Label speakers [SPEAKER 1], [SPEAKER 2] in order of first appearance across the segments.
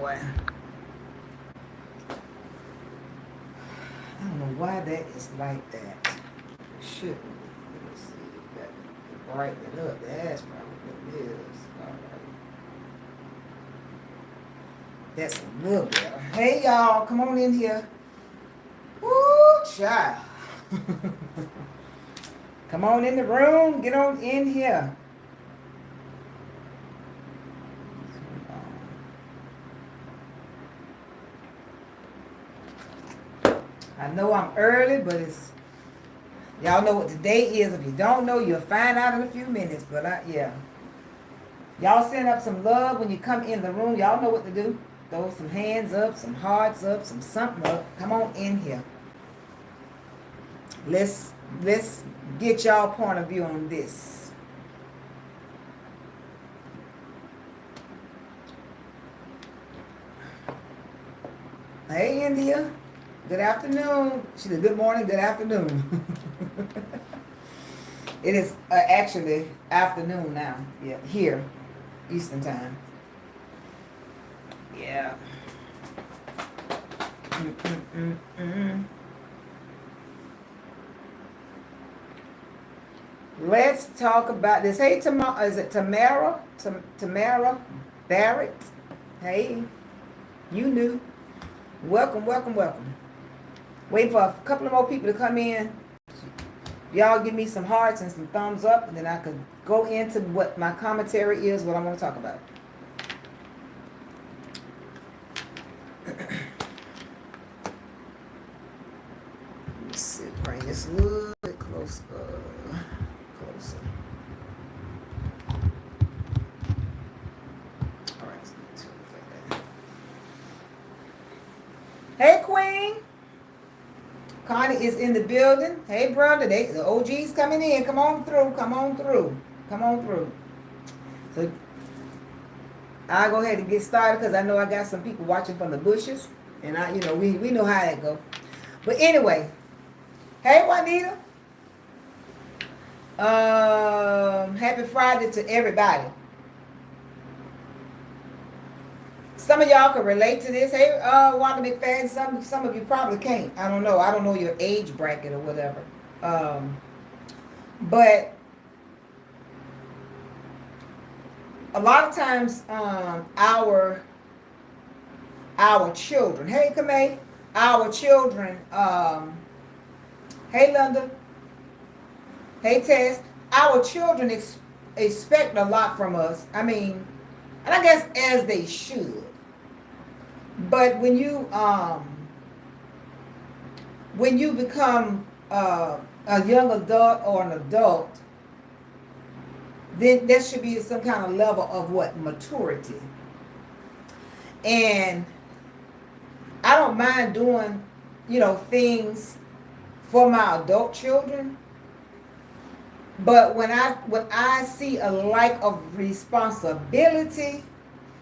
[SPEAKER 1] boy. I don't know why that is like that. It shouldn't be. Let me see. Got to brighten it up. That's probably what it is. Alright. That's a little better. Hey y'all, come on in here. Woo, child. Come on in the room. Get on in here. I know I'm early, but it's y'all know what today is. If you don't know, you'll find out in a few minutes. But yeah, y'all send up some love when you come in the room. Y'all know what to do. Throw some hands up, some hearts up, some something up. Come on in here. Let's get y'all point of view on this. Hey, India. Good afternoon. She said, good morning, good afternoon. It is actually afternoon now. Yeah, here, Eastern time. Yeah. Let's talk about this. Hey, is it Tamara? Tamara Barrett? Hey, you knew. Welcome, welcome, welcome. Wait for a couple of more people to come in. Y'all give me some hearts and some thumbs up, and then I could go into what my commentary is, what I'm going to talk about. Let's see, bring this a little bit closer. Closer. All right, let's like that. Hey, Queen. Connie is in the building. Hey, brother. The OG's coming in. Come on through. Come on through. Come on through. So I'll go ahead and get started because I know I got some people watching from the bushes. And we know how that go. But anyway. Hey, Juanita. Happy Friday to everybody. Some of y'all can relate to this. Hey, Wanda McFadden, some of you probably can't. I don't know. I don't know your age bracket or whatever. But a lot of times, our children. Hey, Kamei. Our children. Hey, Linda. Hey, Tess. Our children expect a lot from us. I mean, and I guess as they should. But when you become a young adult or an adult, then there should be some kind of level of maturity. And I don't mind doing, things for my adult children. But when I see a lack of responsibility,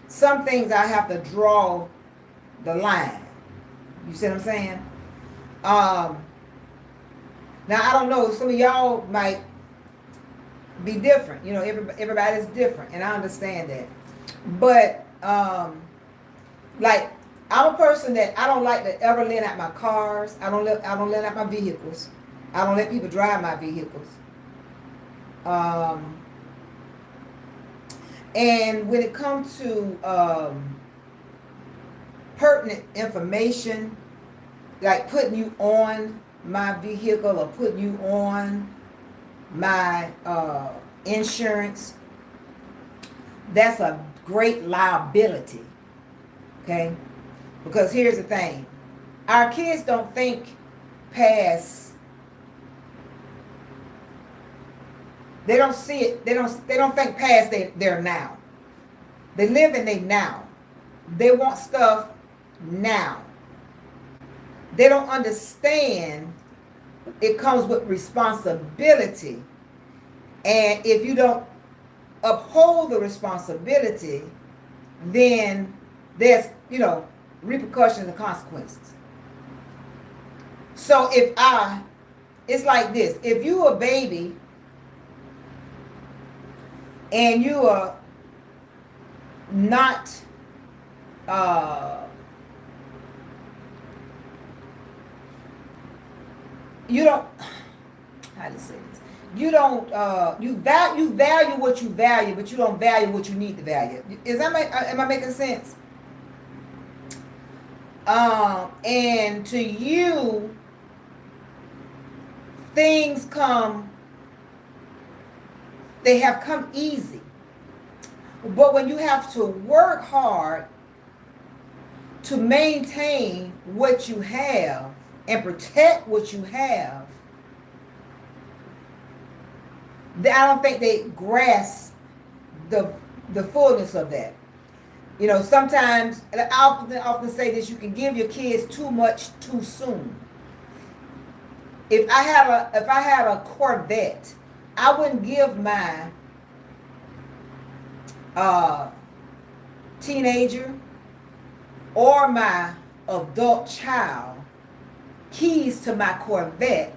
[SPEAKER 1] some things I have to draw the line. You see what I'm saying? Now I don't know. Some of y'all might be different. Everybody's different, and I understand that. But like I'm a person that I don't like to ever lend out my cars. I don't lend out my vehicles. I don't let people drive my vehicles. And when it comes to pertinent information, like putting you on my vehicle or putting you on my insurance, that's a great liability. Okay? Because here's the thing. Our kids don't think past. They don't see it. They don't think past their now. They live in their now. They want stuff now. They don't understand it comes with responsibility. And if you don't uphold the responsibility, then there's, repercussions and consequences. So it's like this. If you a baby and you are not uh, you don't, how to say this, you don't, you value what you value, but you don't value what you need to value. Am I making sense? And to you, things come, they have come easy. But when you have to work hard to maintain what you have and protect what you have, I don't think they grasp the fullness of that. You know, sometimes I often say this: you can give your kids too much too soon. If I had a Corvette, I wouldn't give my teenager or my adult child keys to my Corvette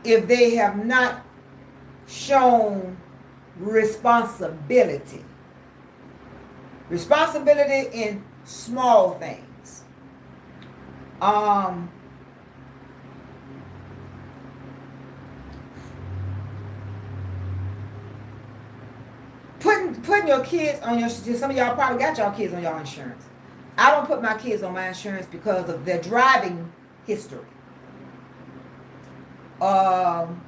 [SPEAKER 1] if they have not shown responsibility. Responsibility in small things. Putting your kids on your, some of y'all probably got y'all kids on y'all insurance. I don't put my kids on my insurance because of their driving history. And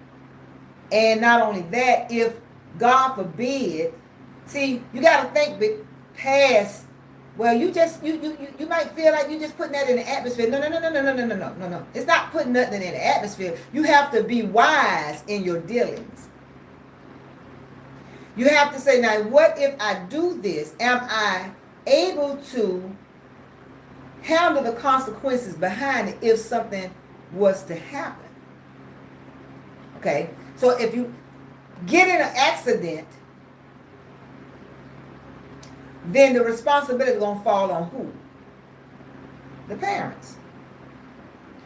[SPEAKER 1] not only that, if God forbid, see, you got to think past. Well, you might feel like you just putting that in the atmosphere. No. It's not putting nothing in the atmosphere. You have to be wise in your dealings. You have to say, now, what if I do this? Am I able to handle the consequences behind it if something was to happen? Okay, so if you get in an accident, then the responsibility is going to fall on who? The parents.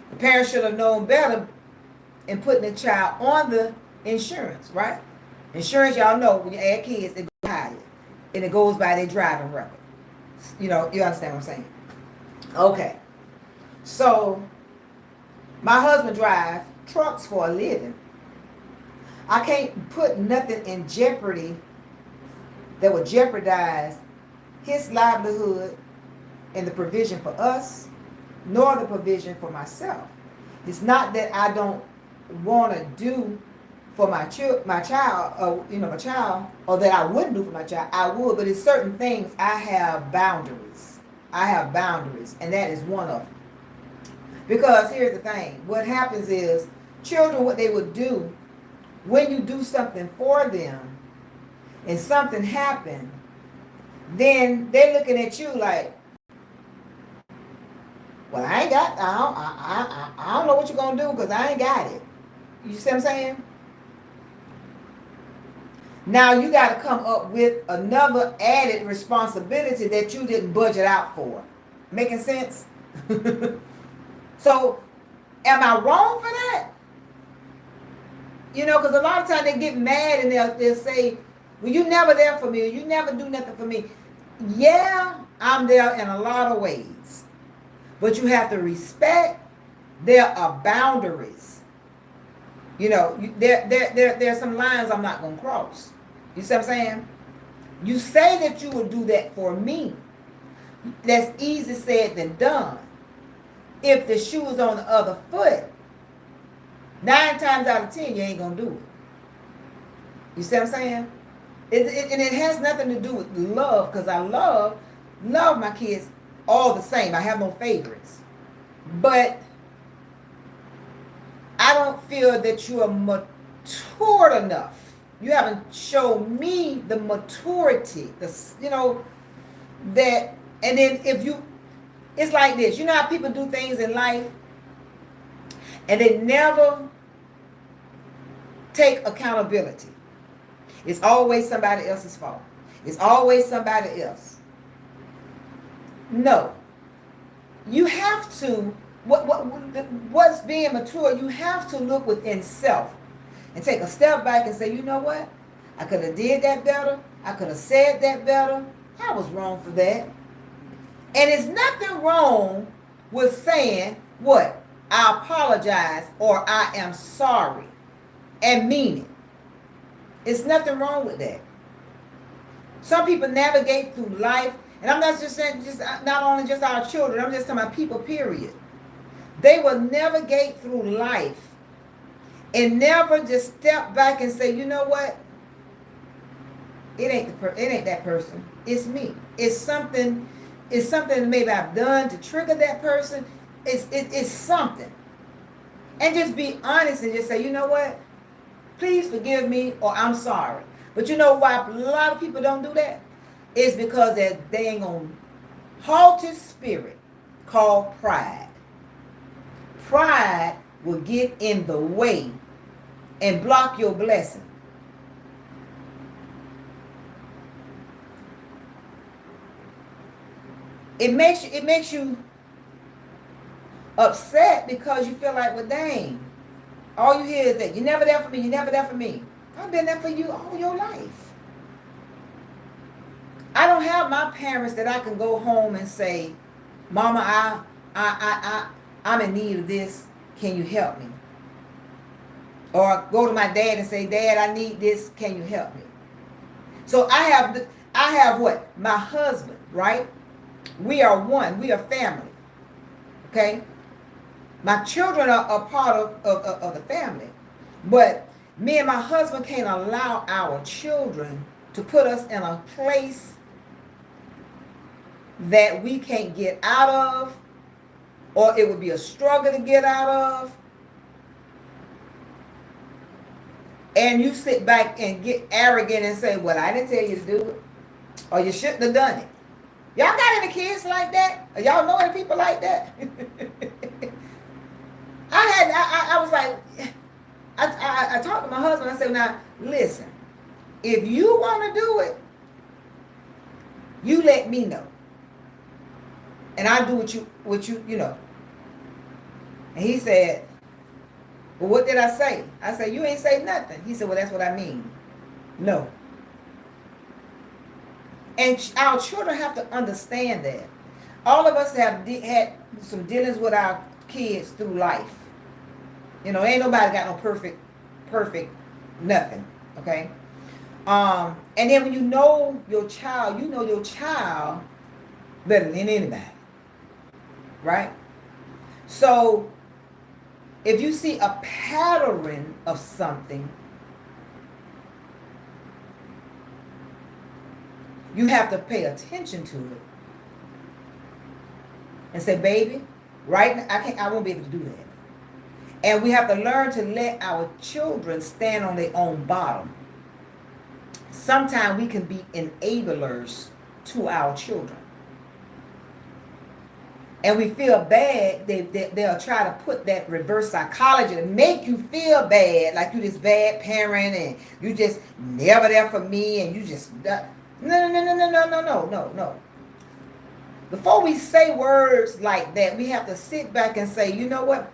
[SPEAKER 1] The parents should have known better in putting the child on the insurance, right? Insurance, y'all know, when you add kids, it goes higher. And it goes by their driving record. You know, you understand what I'm saying? Okay. So, my husband drives trucks for a living. I can't put nothing in jeopardy that would jeopardize his livelihood and the provision for us, nor the provision for myself. It's not that I don't want to do for my child, or that I wouldn't do for my child. I would, but it's certain things I have boundaries. And that is one of them. Because here's the thing: what happens is, children, what they would do when you do something for them, and something happened, then they're looking at you like, well, I don't know what you're gonna do because I ain't got it. You see what I'm saying? Now you got to come up with another added responsibility that you didn't budget out for. Making sense? So, am I wrong for that? You know, because a lot of times they get mad and they'll say, well, you never there for me, or you never do nothing for me. Yeah, I'm there in a lot of ways. But you have to respect there are boundaries. You know, there's some lines I'm not going to cross. You see what I'm saying? You say that you will do that for me. That's easy said than done. If the shoe is on the other foot, 9 times out of 10, you ain't going to do it. You see what I'm saying? And it has nothing to do with love, because I love my kids all the same. I have no favorites. But I don't feel that you are matured enough. You haven't shown me the maturity, that, and then it's like this. You know how people do things in life and they never take accountability. It's always somebody else's fault. It's always somebody else. No. You have to, what's being mature, you have to look within self and take a step back and say, you know what? I could have did that better. I could have said that better. I was wrong for that. And it's nothing wrong with saying what? I apologize or I am sorry and mean it. It's nothing wrong with that. Some people navigate through life, and I'm not just saying just not only just our children, I'm just talking about people, period. They will navigate through life and never just step back and say, you know what? It ain't that person. It's me. It's something that maybe I've done to trigger that person. It's something. And just be honest and just say, you know what? Please forgive me or I'm sorry. But you know why a lot of people don't do that? It's because that dang on halted spirit called pride. Pride will get in the way and block your blessing. It makes you upset because you feel like, well, dang, all you hear is that you're never there for me, you're never there for me. I've been there for you all your life. I don't have my parents that I can go home and say, Mama, I'm in need of this. Can you help me? Or go to my dad and say, Dad, I need this. Can you help me? So I have what? My husband, right? We are one. We are family. Okay? My children are a part of the family. But me and my husband can't allow our children to put us in a place that we can't get out of, or it would be a struggle to get out of. And you sit back and get arrogant and say, well, I didn't tell you to do it. Or you shouldn't have done it. Y'all got any kids like that? Or y'all know any people like that? I was like, I talked to my husband. I said, now, listen, if you want to do it, you let me know. And I'll do what you know. And he said, well, what did I say? I said, you ain't say nothing. He said, well, that's what I mean. No. And our children have to understand that. All of us have had some dealings with our kids through life. You know, ain't nobody got no perfect nothing. Okay? And then when you know your child better than anybody. Right? So, if you see a pattern of something, you have to pay attention to it. And say, baby, right now, I won't be able to do that. And we have to learn to let our children stand on their own bottom. Sometimes we can be enablers to our children. And we feel bad, they'll try to put that reverse psychology to make you feel bad, like you this bad parent and you just never there for me and you just, no. Before we say words like that, we have to sit back and say, you know what?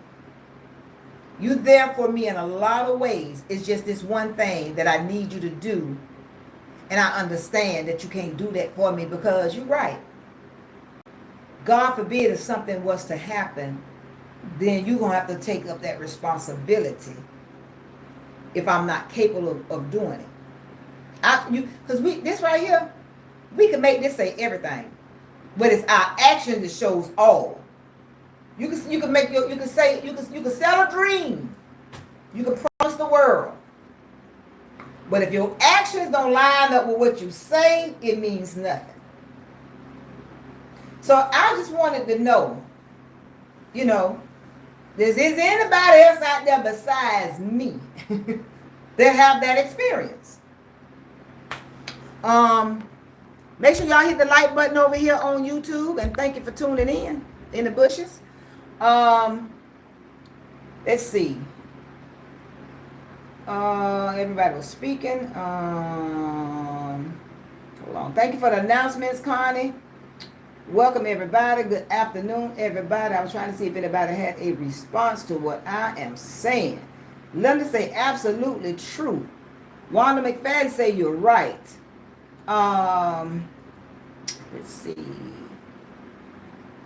[SPEAKER 1] You there for me in a lot of ways. It's just this one thing that I need you to do. And I understand that you can't do that for me because you're right. God forbid if something was to happen, then you're going to have to take up that responsibility if I'm not capable of doing it. Because this right here, we can make this say everything. But it's our action that shows all. You can sell a dream. You can promise the world. But if your actions don't line up with what you say, it means nothing. So I just wanted to know, is anybody else out there besides me that have that experience? Make sure y'all hit the like button over here on YouTube, and thank you for tuning in the bushes. Let's see. Everybody was speaking. Hold on. Thank you for the announcements, Connie. Welcome, everybody. Good afternoon, everybody. I was trying to see if anybody had a response to what I am saying. Linda say, absolutely true. Wanda McFadden say, you're right. Let's see.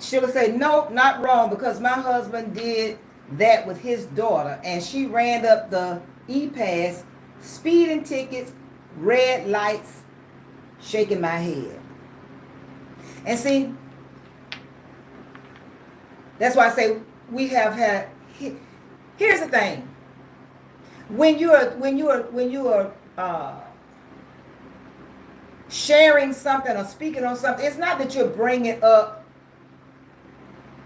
[SPEAKER 1] She'll say, nope, not wrong, because my husband did that with his daughter, and she ran up the E-Pass, speeding tickets, red lights, shaking my head. And see, that's why I say we have had. Here's the thing: when you are sharing something or speaking on something, it's not that you're bringing up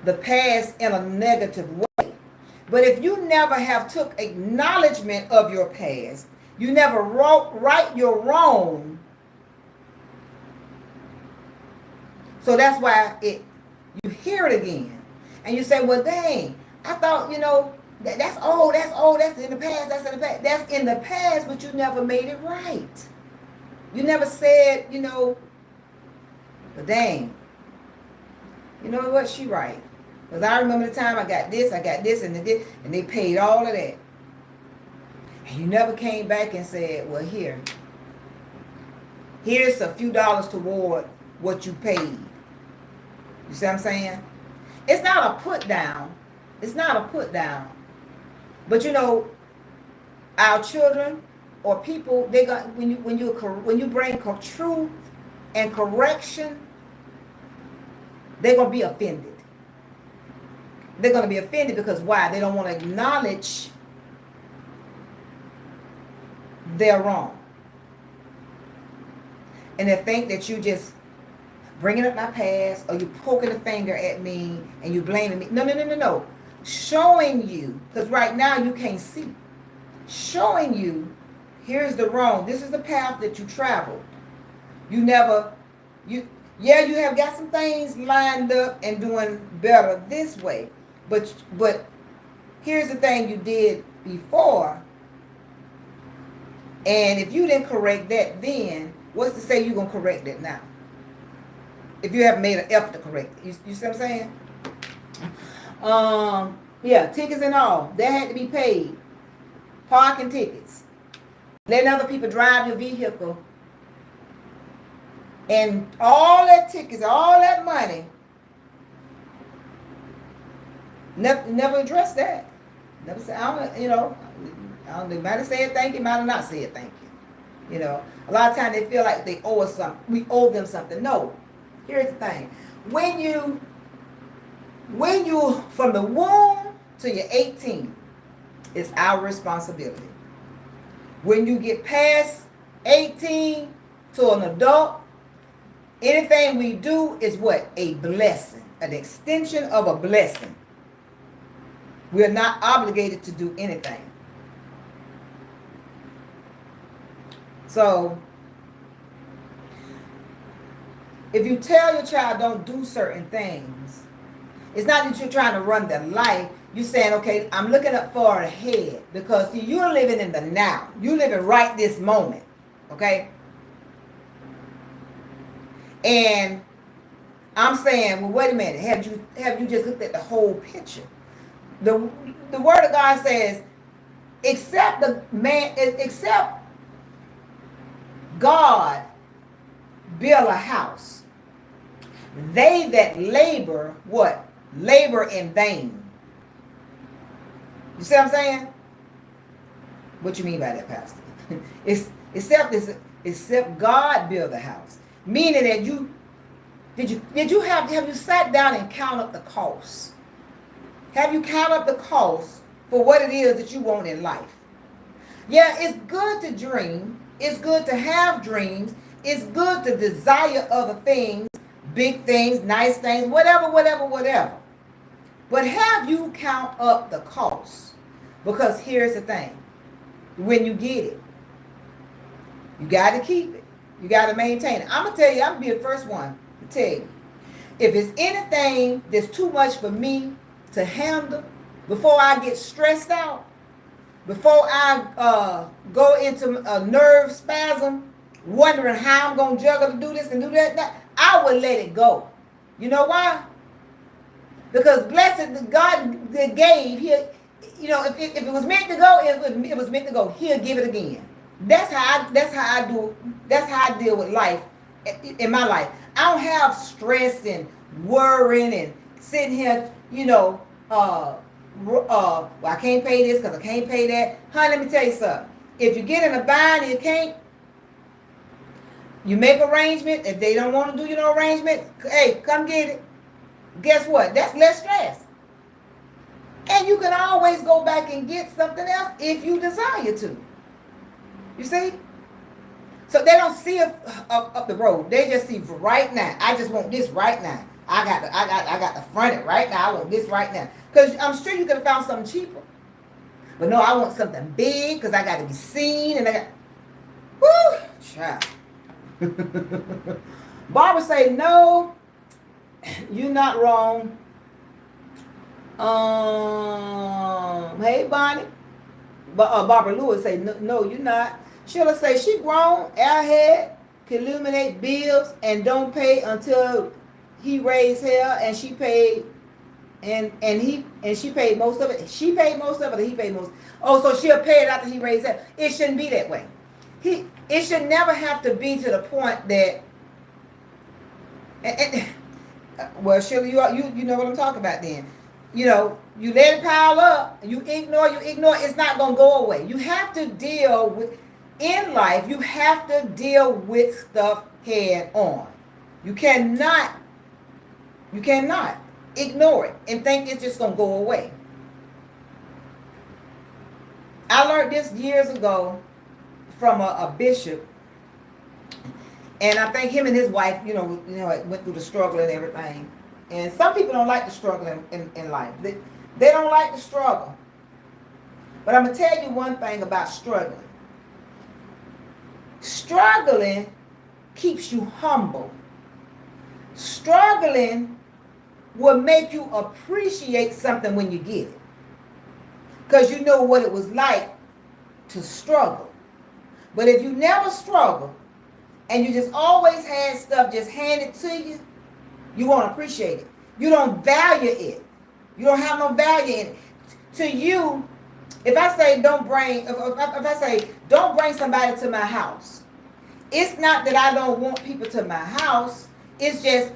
[SPEAKER 1] the past in a negative way. But if you never have took acknowledgement of your past, you never right your wrong. So that's why you hear it again, and you say, "Well, dang, I thought that's old, that's in the past, that's in the past, but you never made it right. You never said, but dang, you know what? She right, because I remember the time I got this, and they paid all of that, and you never came back and said, well, here's a few dollars toward what you paid." You see what I'm saying? It's not a put down. It's not a put down. But our children or people, they got when you bring truth and correction, they're gonna be offended. They're gonna be offended because why? They don't want to acknowledge they're wrong, and they think that you just bringing up my past, or you poking a finger at me and you blaming me. No. Showing you, because right now you can't see. Showing you, here's the wrong. This is the path that you traveled. You have got some things lined up and doing better this way. But here's the thing you did before. And if you didn't correct that then, what's to say you're going to correct it now? If you haven't made an effort to correct it. You see what I'm saying? Tickets and all. That had to be paid. Parking tickets. Letting other people drive your vehicle. And all that tickets, all that money. Never addressed that. Never said, I don't, they might have said thank you, might have not said thank you. A lot of times they feel like they owe us something. We owe them something. No. Here's the thing. When you from the womb to you're 18, it's our responsibility. When you get past 18 to an adult, anything we do is what? A blessing. An extension of a blessing. We're not obligated to do anything. So, if you tell your child don't do certain things, it's not that you're trying to run their life. You're saying, okay, I'm looking up far ahead. Because, see, you're living in the now. You're living right this moment. Okay? And I'm saying, well, wait a minute. Have you just looked at the whole picture? The Word of God says, except God build a house, they that labor, what? Labor in vain. You see what I'm saying? What you mean by that, Pastor? Except God build the house. Meaning that have you sat down and count up the costs? Have you count up the costs for what it is that you want in life? Yeah, it's good to dream. It's good to have dreams. It's good to desire other things, big things, nice things, whatever. But have you count up the costs? Because here's the thing. When you get it, you got to keep it. You got to maintain it. I'm going to tell you, I'm going to be the first one to tell you. If it's anything that's too much for me to handle, before I get stressed out, before I go into a nerve spasm, wondering how I'm going to juggle to do this and do that, I would let it go. You know why? Because blessed God that gave, if it was meant to go, it was meant to go. He'll give it again. That's how I deal with life in my life. I don't have stress and worrying and sitting here, well, I can't pay this because I can't pay that. Honey, let me tell you something. If you get in a bind and you can't, you make arrangement. If they don't want to do no arrangement, hey, come get it. Guess what? That's less stress. And you can always go back and get something else if you desire to. You see? So they don't see up the road. They just see right now. I just want this right now. I got to front it right now. I want this right now. Because I'm sure you could have found something cheaper. But no, I want something big because I got to be seen and I got. Whoo, child. Barbara say, no, you're not wrong. Hey, Bonnie. But Barbara Lewis say, no, you're not. Sheila say, she grown, airhead, can illuminate bills, and don't pay until he raised hell, and she paid, and she paid most of it. She paid most of it, he paid most. Oh, so she'll pay it after he raised hell. It shouldn't be that way. It should never have to be to the point that. Well, Sheila, you know what I'm talking about then. You let it pile up, you ignore, it's not going to go away. You have to deal with, in life, you have to deal with stuff head on. You cannot ignore it and think it's just going to go away. I learned this years ago from a bishop, and I think him and his wife, went through the struggle and everything. And some people don't like the struggle in life. They don't like the struggle. But I'm going to tell you one thing about struggling. Struggling keeps you humble. Struggling will make you appreciate something when you get it. Because you know what it was like to struggle. But if you never struggle and you just always had stuff just handed to you, you won't appreciate it. You don't value it. You don't have no value in it. To you, if I say don't bring somebody to my house, it's not that I don't want people to my house. It's just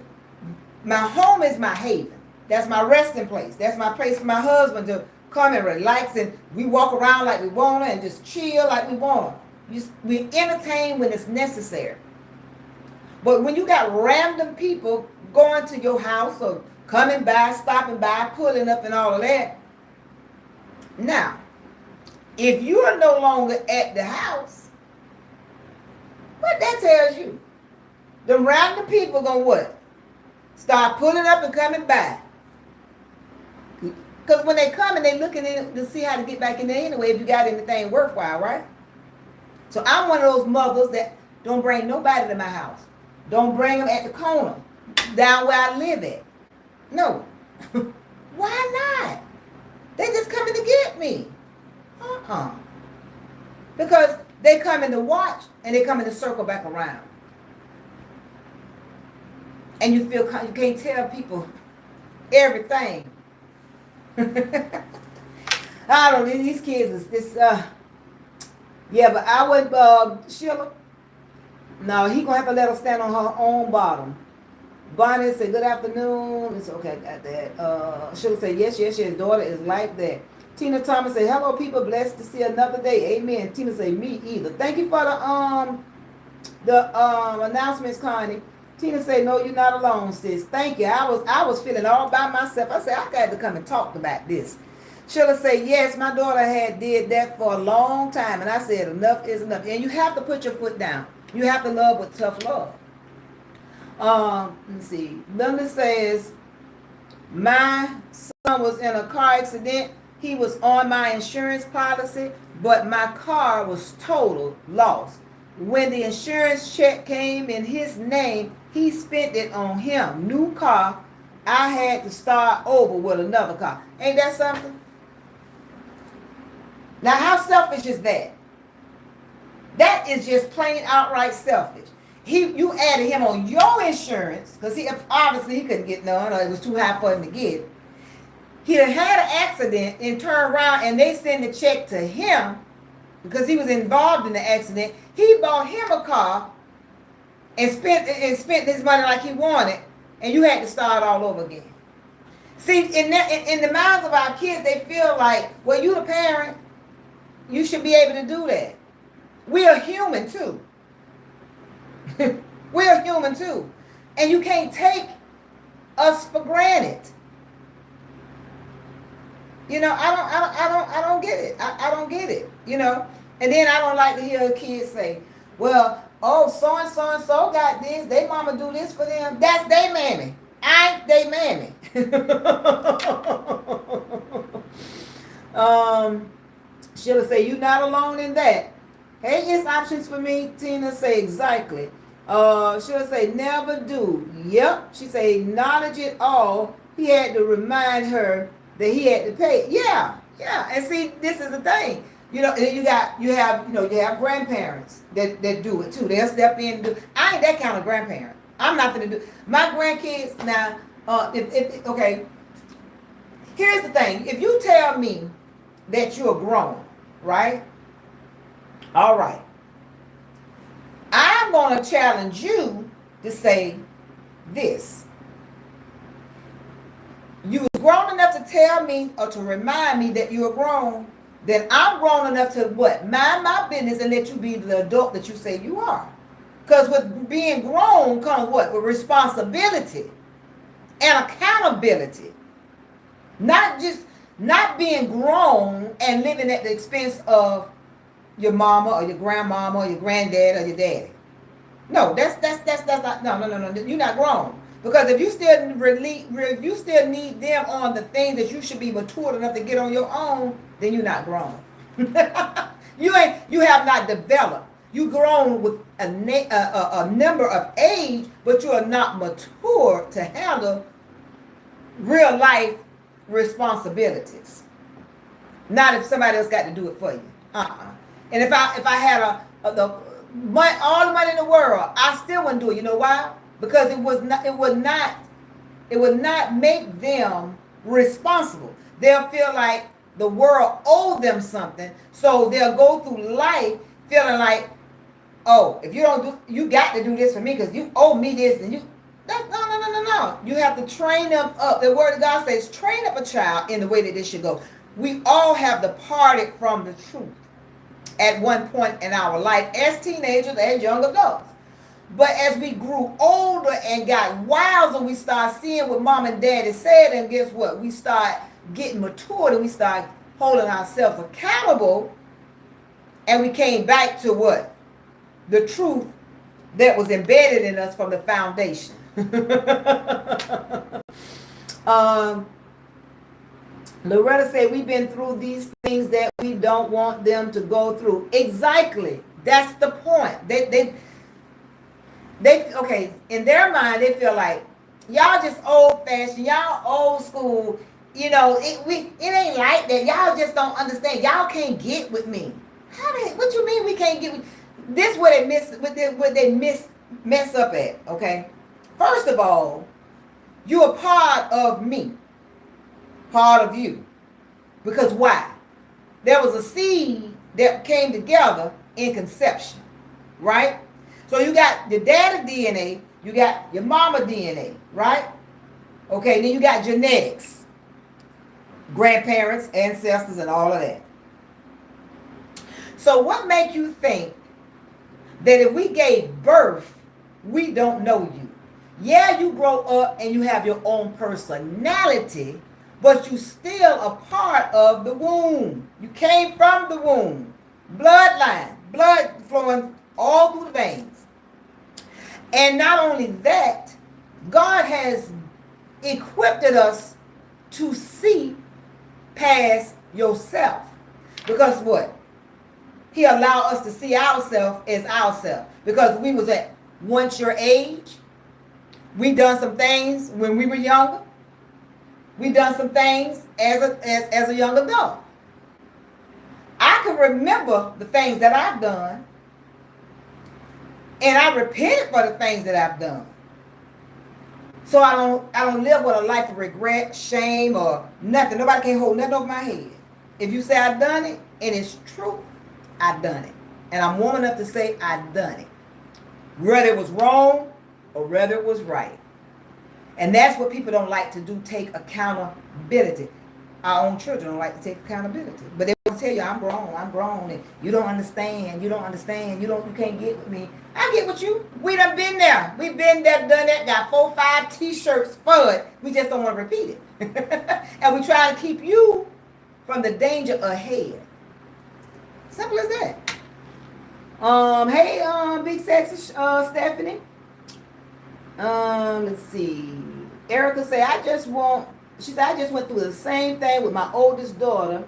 [SPEAKER 1] my home is my haven. That's my resting place. That's my place for my husband to come and relax, and we walk around like we want to and just chill like we want to. We entertain when it's necessary. But when you got random people going to your house or coming by, stopping by, pulling up and all of that. Now, if you are no longer at the house, what that tells you? The random people gonna what? Start pulling up and coming by. Because when they come and they looking in to see how to get back in there anyway, if you got anything worthwhile, right? So I'm one of those mothers that don't bring nobody to my house. Don't bring them at the corner, down where I live at. No. Why not? They just coming to get me. Because they come in to watch and they come in to circle back around. And you feel you can't tell people everything. I don't know, these kids is this yeah, but I would Sheila. No, he gonna have to let her stand on her own bottom. Bonnie said, good afternoon. It's okay, I got that. Sheila said, yes, daughter is like that. Tina Thomas said, hello people, blessed to see another day. Amen. Tina said, me either. Thank you for the announcements, Connie. Tina said, no, you're not alone, sis. Thank you. I was feeling all by myself. I said, I got to come and talk about this. Sheila said, yes, my daughter had did that for a long time. And I said, enough is enough. And you have to put your foot down. You have to love with tough love. Let's see. Linda says, my son was in a car accident. He was on my insurance policy, but my car was total loss. When the insurance check came in his name, he spent it on him. New car. I had to start over with another car. Ain't that something? Now, how selfish is that? That is just plain outright selfish. You added him on your insurance because obviously he couldn't get none, or it was too high for him to get. He had an accident and turned around and they sent the check to him because he was involved in the accident. He bought him a car and spent his money like he wanted, and you had to start all over again. See, in the minds of our kids, they feel like, well, you the parent, you should be able to do that. We are human too. We are human too. And you can't take us for granted. You know, I don't get it. I don't get it. You know, and then I don't like to hear kids say, "Well, oh, so and so got this. They mama do this for them. That's they mammy. I ain't they mammy." She'll say, "You not alone in that." Hey, it's options for me. Tina say exactly. She'll say, "Never do." Yep. She say, "Acknowledge it all." He had to remind her that he had to pay. Yeah. And see, this is the thing. You know, you have grandparents that do it too. They'll step in and do. I ain't that kind of grandparent. I'm not gonna do. My grandkids now. Okay. Here's the thing. If you tell me that you're grown, right? All right. I'm gonna challenge you to say this. You was grown enough to tell me or to remind me that you're grown, then I'm grown enough to what? Mind my business and let you be the adult that you say you are. Because with being grown comes what? With responsibility and accountability. Not being grown and living at the expense of your mama or your grandmama or your granddad or your daddy. No, that's not no. You're not grown. Because if you still need them on the things that you should be mature enough to get on your own, then you're not grown. You have not developed. You grown with a number of age, but you are not mature to handle real life responsibilities. Not if somebody else got to do it for you. And if I had all the money in the world, I still wouldn't do it. You know why? Because it would not make them responsible. They'll feel like the world owes them something, so they'll go through life feeling like, oh, if you don't do, you got to do this for me because you owe me this, and you. No. You have to train them up. The Word of God says, train up a child in the way that they should go. We all have departed from the truth at one point in our life as teenagers, as young adults. But as we grew older and got wiser, we start seeing what mom and daddy said, and guess what? We start getting matured and we start holding ourselves accountable, and we came back to what? The truth that was embedded in us from the foundation. Loretta said, we've been through these things that we don't want them to go through. Exactly. That's the point. They okay, in their mind, they feel like, y'all just old fashioned, y'all old school, you know, it ain't like that. Y'all just don't understand. Y'all can't get with me. What you mean we can't get with? This what they mess up at, okay? First of all, you're a part of me, part of you. Because why? There was a seed that came together in conception, right? So you got your daddy DNA, you got your mama DNA, right? Okay, then you got genetics, grandparents, ancestors, and all of that. So what makes you think that if we gave birth, we don't know you? Yeah, you grow up and you have your own personality, but you still a part of the womb. You came from the womb. Bloodline, blood flowing all through the veins. And not only that, God has equipped us to see past yourself. Because what? He allowed us to see ourselves as ourselves. Because we was at once your age. We done some things when we were younger. We done some things as a young adult. I can remember the things that I've done. And I repented for the things that I've done. So I don't live with a life of regret, shame, or nothing. Nobody can hold nothing over my head. If you say I've done it, and it's true, I've done it. And I'm woman enough to say I've done it. Whether it was wrong or whether it was right. And that's what people don't like to do, take accountability. Our own children don't like to take accountability. But they will tell you, I'm grown, and you don't understand, you can't get with me. I get with you. We done been there. We've been there, done that, got 4, 5 t-shirts for it. We just don't want to repeat it. And we try to keep you from the danger ahead. Simple as that. Hey, big sexy Stephanie. Let's see. Erica said, she said, I just went through the same thing with my oldest daughter.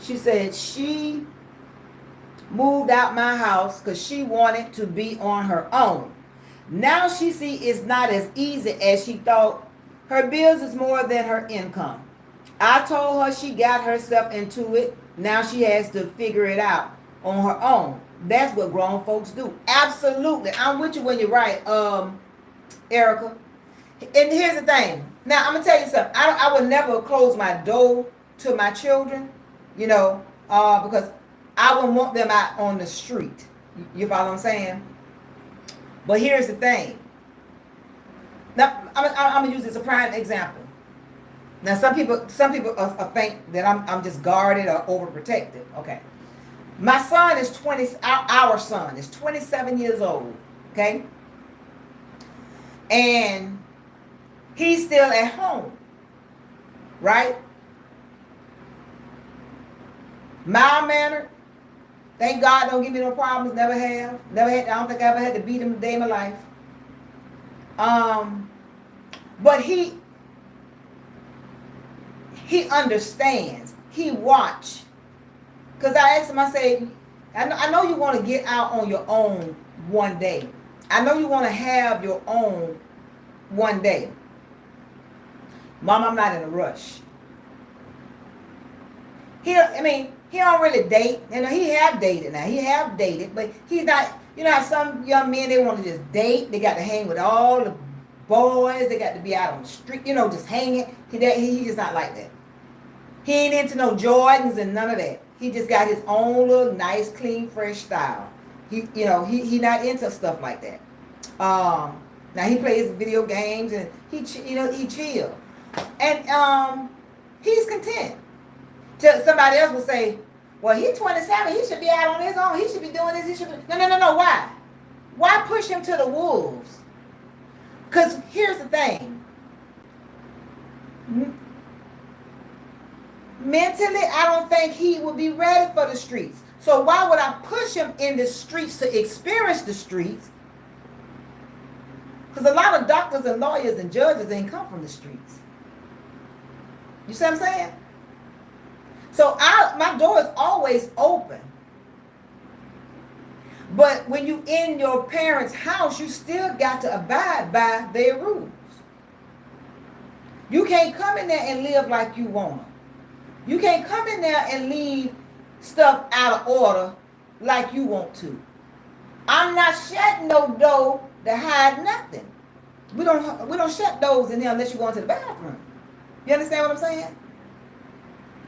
[SPEAKER 1] She said she moved out my house because she wanted to be on her own. Now she see it's not as easy as she thought. Her bills is more than her income. I told her she got herself into it. Now she has to figure it out on her own. That's what grown folks do. Absolutely. I'm with you when you're right, Erica. And here's the thing. Now, I'm going to tell you something. I would never close my door to my children, because I wouldn't want them out on the street. You follow what I'm saying? But here's the thing. Now, I'm going to use this as a prime example. Now, some people think that I'm just guarded or overprotected. Okay. My son is our son is 27 years old. Okay. And he's still at home. Right? Mild-mannered. Thank God don't give me no problems. Never have. I don't think I ever had to beat him a day in my life. But he understands. He watch. Because I asked him, I say, I know you want to get out on your own one day. I know you want to have your own one day. Mom, I'm not in a rush. He don't really date. He have dated now. He have dated, but he's not, how some young men, they want to just date. They got to hang with all the boys. They got to be out on the street, just hanging. He's just not like that. He ain't into no Jordans and none of that. He just got his own little nice, clean, fresh style. He not into stuff like that. Now he plays video games and he chill. And he's content. Somebody else will say, well, he's 27, he should be out on his own, he should be doing this, No, why? Why push him to the wolves? Because here's the thing. Mentally, I don't think he would be ready for the streets. So why would I push him in the streets to experience the streets? Because a lot of doctors and lawyers and judges ain't come from the streets. You see what I'm saying? So my door is always open. But when you in your parents' house, you still got to abide by their rules. You can't come in there and live like you want to. You can't come in there and leave stuff out of order like you want to. I'm not shutting no door to hide nothing. We don't shut doors in here unless you go into the bathroom. You understand what I'm saying?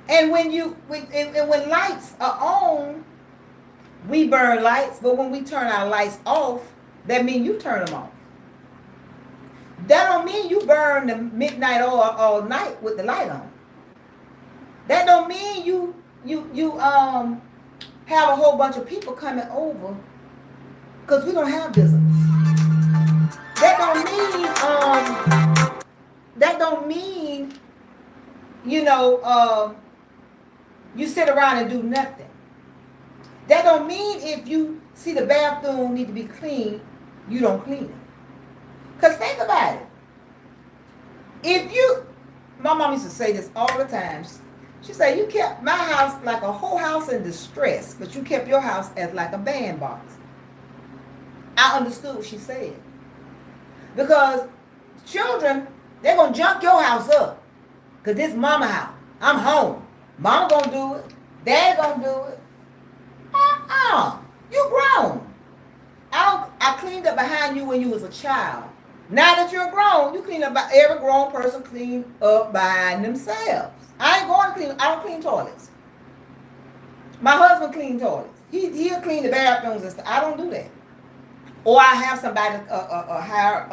[SPEAKER 1] And when lights are on, we burn lights, but when we turn our lights off, that means you turn them off. That don't mean you burn the midnight oil all night with the light on. That don't mean you have a whole bunch of people coming over, because we don't have visitors. That don't mean you sit around and do nothing. That don't mean if you see the bathroom need to be clean, you don't clean it. Because think about it. My mom used to say this all the time. She said, you kept my house like a whole house in distress, but you kept your house as like a bandbox. I understood what she said. Because children, they're going to junk your house up. Because this mama house. I'm home. Mama going to do it. Dad going to do it. You grown. I cleaned up behind you when you was a child. Now that you're grown, you clean up. Every grown person clean up behind themselves. I ain't going to clean. I don't clean toilets. My husband clean toilets. He'll clean the bathrooms and stuff. I don't do that. Or I have somebody hire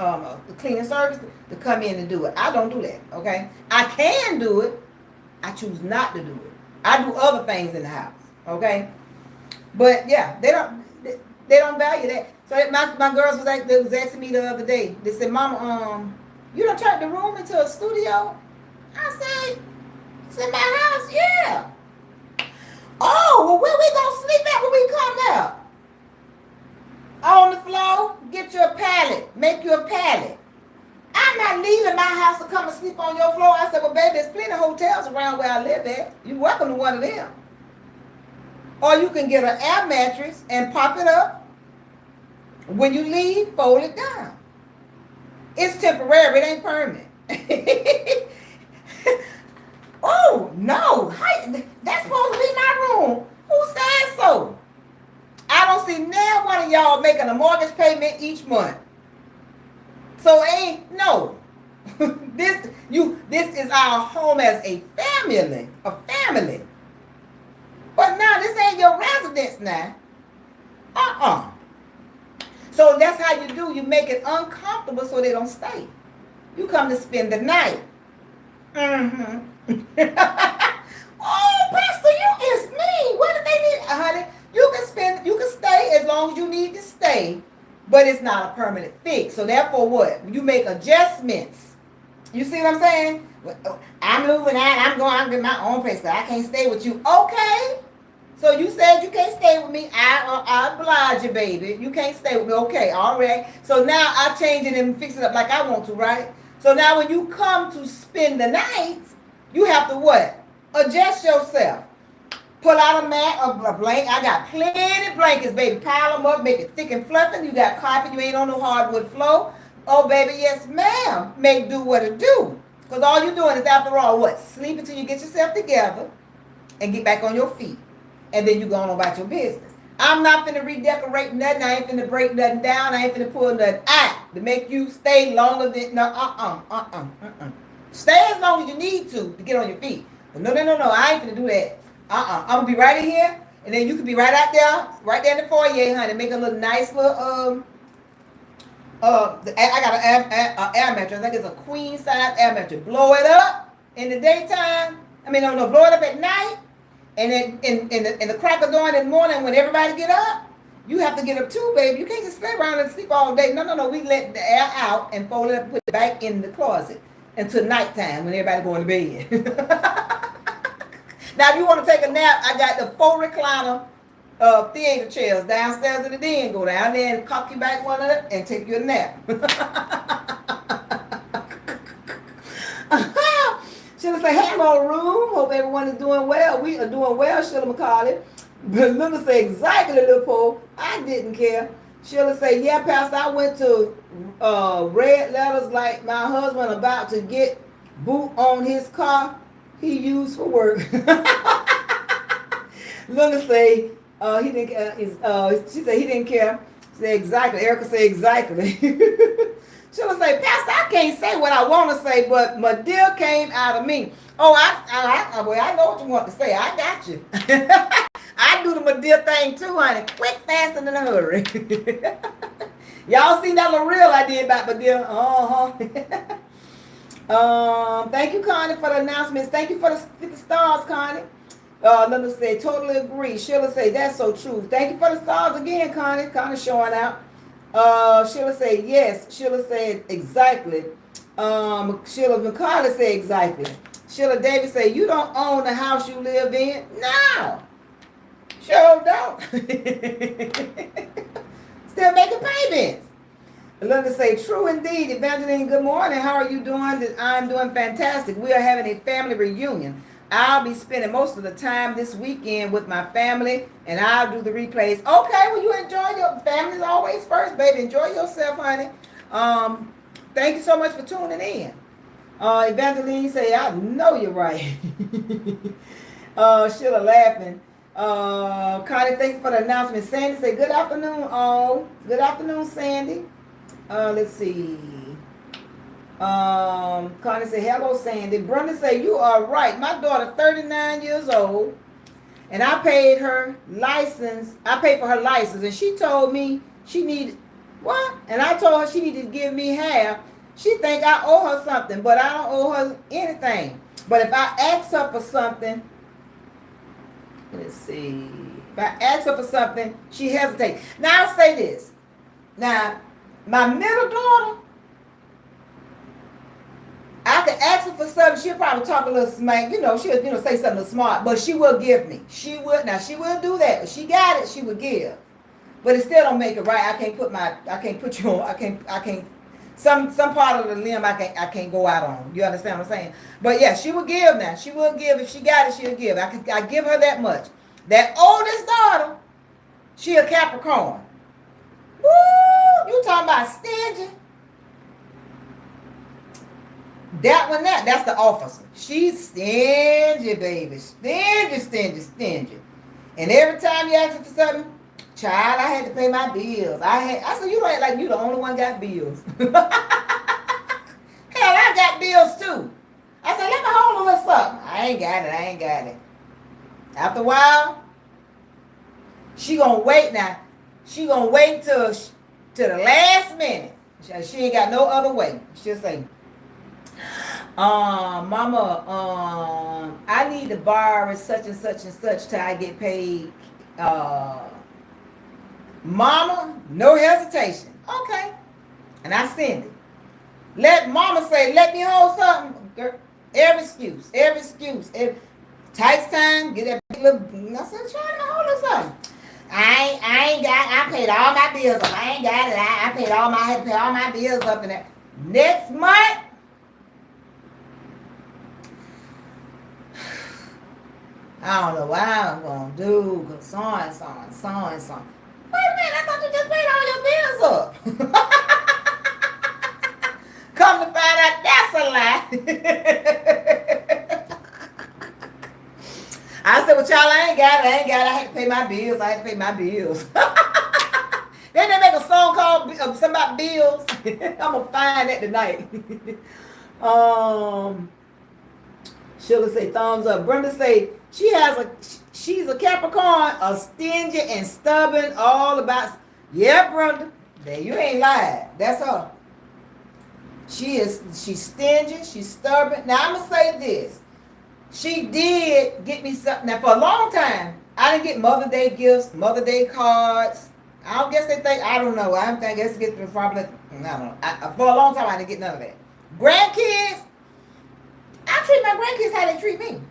[SPEAKER 1] the cleaning service to come in and do it. I don't do that. Okay, I can do it. I choose not to do it. I do other things in the house. Okay, but yeah, they don't value that. So my girls was like, they was asking me the other day. They said, "Mama, you don't turn the room into a studio?" I said, "It's in my house, yeah." Oh, well, where we gonna sleep at when we come out? On the floor, get you a pallet, make you a pallet. I'm not leaving my house to come and sleep on your floor. I said, well, baby, there's plenty of hotels around where I live at. You're welcome to one of them. Or you can get an air mattress and pop it up. When you leave, fold it down. It's temporary, it ain't permanent. Oh, no, that's supposed to be my room. Who said so? I don't see now one of y'all making a mortgage payment each month. So no. This is our home as a family. But now this ain't your residence now. So that's how you do. You make it uncomfortable so they don't stay. You come to spend the night. Oh, Pastor, it's me. What do they need? Honey, you can stay as long as you need to stay, but it's not a permanent fix. So therefore what? You make adjustments. You see what I'm saying? I'm moving out. I'm going to get my own place, but I can't stay with you. Okay. So you said you can't stay with me. I oblige you, baby. You can't stay with me. Okay, all right. So now I change it and fix it up like I want to, right? So now when you come to spend the night, you have to what? Adjust yourself. Pull out a mat, a blanket. I got plenty of blankets, baby. Pile them up, make it thick and fluffy. You got carpet. You ain't on no hardwood floor. Oh, baby, yes, ma'am. Make do what it do. Because all you're doing is, after all, what? Sleep until you get yourself together and get back on your feet. And then you go on about your business. I'm not finna redecorate nothing. I ain't finna break nothing down. I ain't finna pull nothing out to make you stay longer than, Stay as long as you need to get on your feet. But no. I ain't finna do that. I'm gonna be right in here, and then you can be right out there, right there in the foyer, honey. Make a little nice little I got an air mattress. I think it's a queen size air mattress. Blow it up in the daytime. Blow it up at night, and then in the crack of dawn in the morning when everybody get up, you have to get up too, baby. You can't just stay around and sleep all day. No. We let the air out and fold it up, put it back in the closet until nighttime when everybody going to bed. Now, if you want to take a nap, I got the 4 recliner theater chairs downstairs in the den. Go down there and cock you back one of them and take you a nap. Sheila say, hello, room. Hope everyone is doing well. We are doing well, Sheila McCauley. But Linda say, exactly, little Paul. I didn't care. Sheila say, yeah, Pastor, I went to red letters like my husband about to get boot on his car he used for work. Linda say, he didn't care. She said he didn't care. She said, exactly. Erica said, exactly. She'll say, Pastor, I can't say what I want to say, but my deal came out of me. Oh, I know what you want to say. I got you. I do the Madea thing too, honey. Quick, fast, and in a hurry. Y'all seen that little reel I did about Madea? Thank you, Connie, for the announcements. Thank you for the 50 stars, Connie. Linda said, totally agree. Sheila say, that's so true. Thank you for the stars again, Connie. Connie showing out. Sheila said, yes. Sheila said, exactly. Sheila McCarthy said, exactly. Sheila Davis said, you don't own the house you live in? No. Sure don't. Still making payments. Linda say, true indeed. Evangeline, good morning. How are you doing? I'm doing fantastic. We are having a family reunion. I'll be spending most of the time this weekend with my family, and I'll do the replays. Okay, well, you enjoy your family's always first, baby. Enjoy yourself, honey. Thank you so much for tuning in. Evangeline say, I know you're right. Sheila laughing. Connie, thank you for the announcement. Sandy say, good afternoon, all. Good afternoon, Sandy. Let's see. Connie say, hello, Sandy. Brenda say, you are right. My daughter, 39 years old, and I paid for her license, and she told me she needed, What? And I told her she needed to give me half. She think I owe her something, but I don't owe her anything. But if I ask her for something, let's see. If I ask her for something, she hesitates. Now I'll say this. Now, my middle daughter, I could ask her for something. She'll probably talk a little smack. She'll say something smart, but she will give me. She will. Now she will do that. If she got it, she will give. But it still don't make it right. I can't put you on. I can't. Some part of the limb I can't go out on. You understand what I'm saying? But yeah, she will give now. She will give. If she got it, she'll give. I give her that much. That oldest daughter, she a Capricorn. Woo! You talking about stingy? That's the officer. She's stingy, baby. Stingy. And every time you ask her for something, child, I had to pay my bills. I said, you don't act like you the only one got bills. Hell, I got bills too. I said, let me hold a little something. I ain't got it. After a while, she gonna wait now. She gonna wait till the last minute. She ain't got no other way. She'll say, Mama, I need to borrow such and such and such till I get paid. Mama, no hesitation. Okay. And I send it. Let Mama say, let me hold something. Girl, every excuse. Tax time, get that big little. I said, try to hold her something. I paid all my bills up. I ain't got it. I had to pay all my bills up in there. Next month, I don't know what I'm going to do. Cause so and so. Wait a minute, I thought you just paid all your bills up. Come to find out that's a lie. I said, well, child, I ain't got it. I had to pay my bills. Then they make a song called something about bills. I'm going to find that tonight. Sugar say thumbs up. Brenda say she's a Capricorn, a stingy and stubborn, all about. Yeah, Brenda. There you ain't lied. That's her. She's stingy, she's stubborn. Now I'm gonna say this. She did get me something. Now for a long time, I didn't get Mother's Day gifts, Mother's Day cards. I don't guess they think, I don't know. I guess get the probably, I don't know. For a long time, I didn't get none of that. Grandkids, I treat my grandkids how they treat me.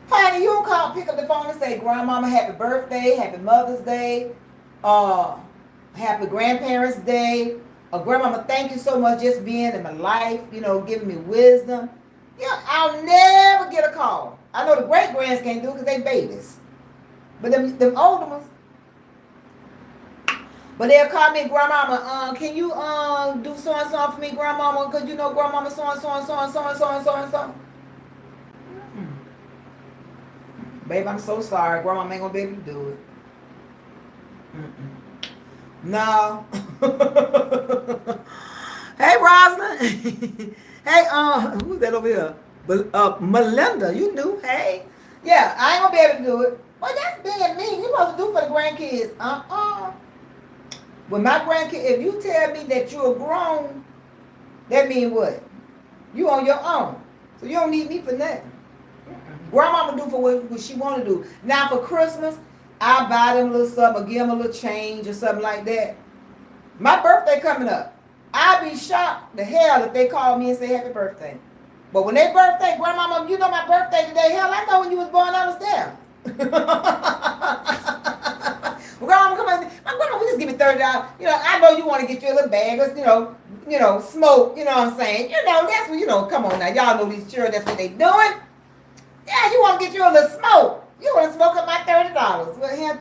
[SPEAKER 1] Honey, you don't pick up the phone and say, Grandmama, happy birthday, happy Mother's Day, happy Grandparents' Day. Grandmama, thank you so much just being in my life, giving me wisdom. Yeah, I'll never get a call. I know the great grands can't do it because they babies. But them older ones. But they'll call me, Grandmama, can you do so and so for me, Grandmama? Because Grandmama so and so. Babe, I'm so sorry. Grandmama ain't gonna be able to do it. No. Hey, Rosalind. Hey, who's that over here? Melinda, you knew. Hey. Yeah, I ain't gonna be able to do it. Well, that's being mean. You supposed to do for the grandkids. When my grandkids, if you tell me that you're grown, that means what? You on your own. So you don't need me for nothing. Grandmama do for what she want to do. Now for Christmas, I buy them a little something or give them a little change or something like that. My birthday coming up. I'd be shocked to hell if they call me and say happy birthday. But when they birthday, Grandmama, my birthday today. Hell, I know when you was born, I was there. Well, Grandmama, come on. My grandma, just give me $30. I know you want to get you a little bag, smoke. You know what I'm saying? That's what, come on now. Y'all know these children, that's what they doing. Yeah, you want to get you a little smoke. You want to smoke up my $30. Well,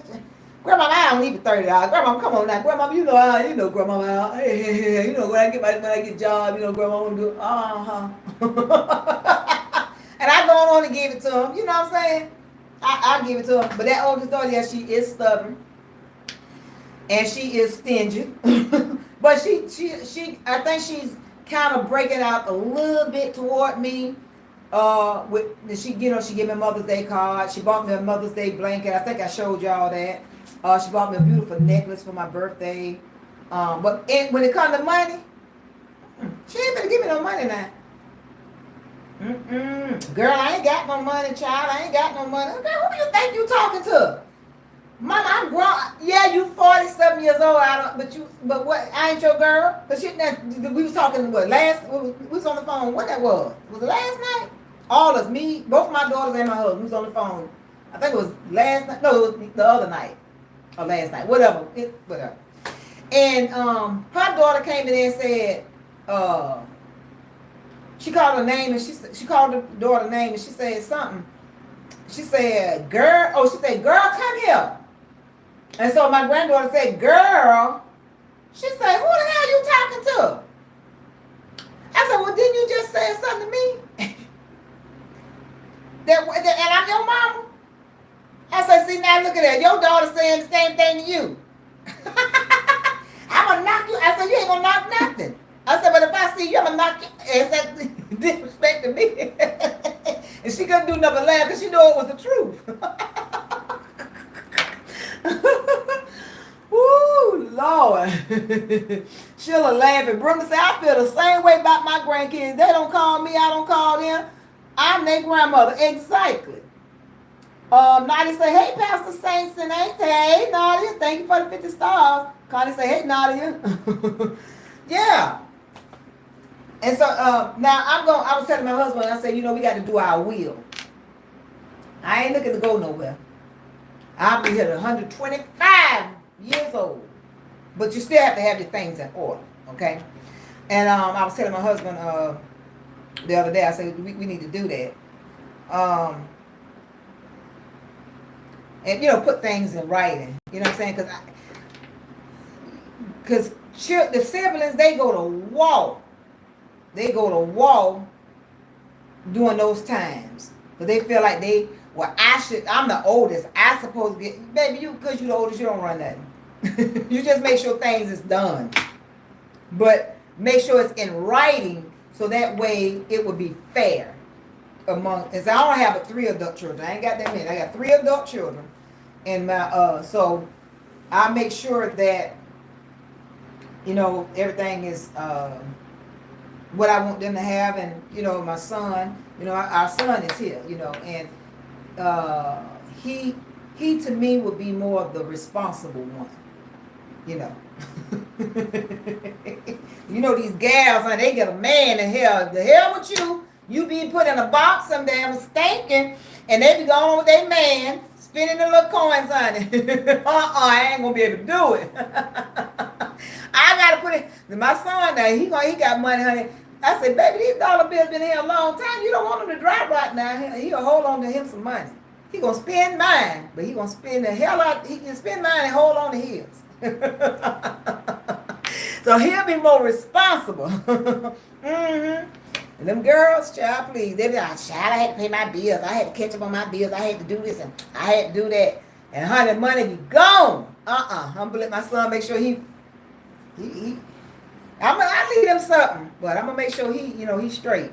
[SPEAKER 1] Grandma, I don't need the $30. Grandma, come on now. Grandma, Grandma, hey, when I get job, Grandma want to do, and I go on and give it to him. You know what I'm saying? I give it to him. But that oldest daughter, yeah, she is stubborn. And she is stingy. But I think she's kind of breaking out a little bit toward me. She gave me a Mother's Day card. She bought me a Mother's Day blanket. I think I showed y'all that. She bought me a beautiful necklace for my birthday. When it comes to money, she ain't gonna give me no money now. Girl, I ain't got no money, child. I ain't got no money. Okay, who you think you talking to? Mama, I'm grown. Yeah, you 47 years old. But what? I ain't your girl. Cause we was talking we was on the phone. What that was? Was it last night? All of us, me, both my daughters and my husband, we was on the phone. I think it was last night. No, it was the other night or last night. Whatever. Whatever. And her daughter came in and said, she called her name and she called the daughter name and she said something. She said, girl. Oh, she said, girl, come here. And so my granddaughter said, girl. She said, who the hell you talking to? I said, well, didn't you just say something to me? And I'm your mama? I said, see, now look at that. Your daughter saying the same thing to you. I'm going to knock you. I said, you ain't going to knock nothing. I said, but if I see you, I'm going to knock you. And said, disrespect to me. And she couldn't do nothing but laugh because she knew it was the truth. Woo, Lord. She'll laugh and Brooklyn say, I feel the same way about my grandkids. They don't call me, I don't call them. I'm their grandmother. Exactly. Nadia say, hey, Pastor Saints and Ain't. Hey, Nadia, thank you for the 50 stars. Connie say, hey, Nadia. Yeah. And so now I was telling my husband, I said, we got to do our will. I ain't looking to go nowhere. I'll be here at 125 years old. But you still have to have your things in order, okay? And I was telling my husband the other day, I said, we need to do that. And, put things in writing. You know what I'm saying? Because the siblings, they go to war. They go to war during those times. Because they feel like I'm the oldest. I supposed to get, baby, because you're the oldest, you don't run nothing. You just make sure things is done. But make sure it's in writing so that way it would be fair. And so I don't have but 3 adult children. I ain't got that many. I got 3 adult children. And so I make sure that, everything is what I want them to have. And, my son, our son is here, and he to me would be more of the responsible one, these gals, honey, they get a man in hell. The hell with you. You be put in a box, some damn stinking, and they be going with their man, spending the little coins, honey. I ain't gonna be able to do it. I gotta put it. My son now, he got money, honey. I said, baby, these dollar bills been here a long time. You don't want them to drop right now. He'll hold on to him some money. He gonna spend mine, but he gonna spend the hell out. He can spend mine and hold on to his. So he'll be more responsible. Mm-hmm. And them girls, child, please, they be like, child, I had to pay my bills. I had to catch up on my bills. I had to do this and I had to do that. And honey, money be gone. I'm gonna let my son make sure I leave him something, but I'm gonna make sure he's straight.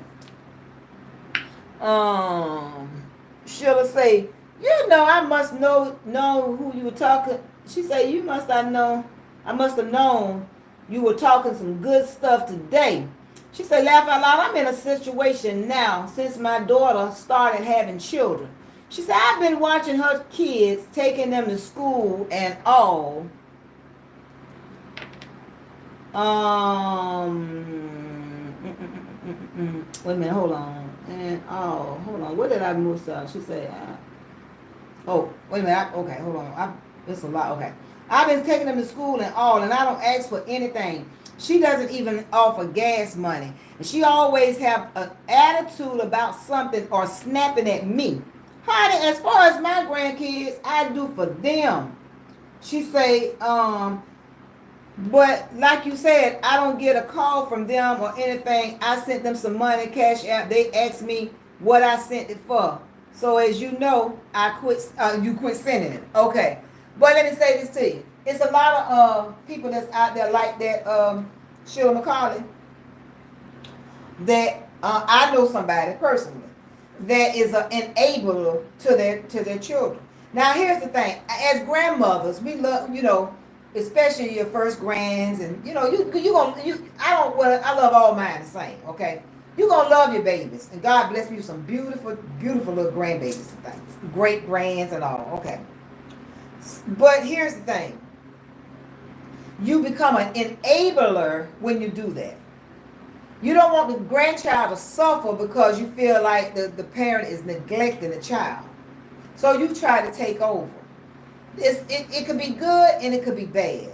[SPEAKER 1] Sheila say, I must know who you were talking. She say, I must have known you were talking some good stuff today. She said, laugh out loud, I'm in a situation now since my daughter started having children. She said, I've been watching her kids, taking them to school and all. Wait a minute, hold on. Hold on. What did I move to? She said, wait a minute. Okay, hold on. It's a lot. Okay. I've been taking them to school and all, and I don't ask for anything. She doesn't even offer gas money. And she always have an attitude about something or snapping at me. Honey, as far as my grandkids, I do for them. She say, but like you said, I don't get a call from them or anything. I sent them some money, cash app. They asked me what I sent it for. So as you know, you quit sending it. Okay. But let me say this to you. It's a lot of people that's out there like that, Sheila McCauley, that I know somebody personally that is an enabler to their children. Now here's the thing: as grandmothers, we love, especially your first grands, and you gonna I don't well I love all mine the same. Okay, you gonna love your babies, and God bless me with some beautiful, beautiful little grandbabies and things, great grands and all. Okay, but here's the thing: you become an enabler when you do that. You don't want the grandchild to suffer because you feel like the parent is neglecting the child. So you try to take over. It could be good and it could be bad.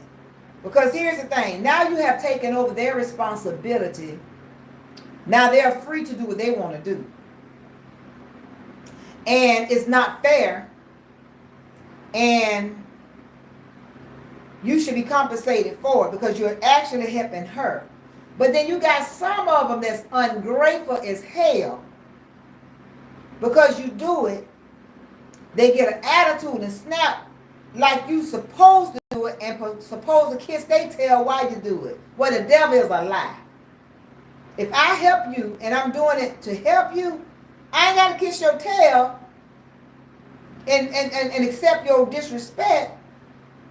[SPEAKER 1] Because here's the thing. Now you have taken over their responsibility. Now they're free to do what they want to do. And it's not fair. And you should be compensated for it because you're actually helping her. But then you got some of them that's ungrateful as hell. Because you do it, they get an attitude and snap like you supposed to do it and supposed to kiss their tail while you do it. Well, the devil is a lie. If I help you and I'm doing it to help you, I ain't got to kiss your tail and accept your disrespect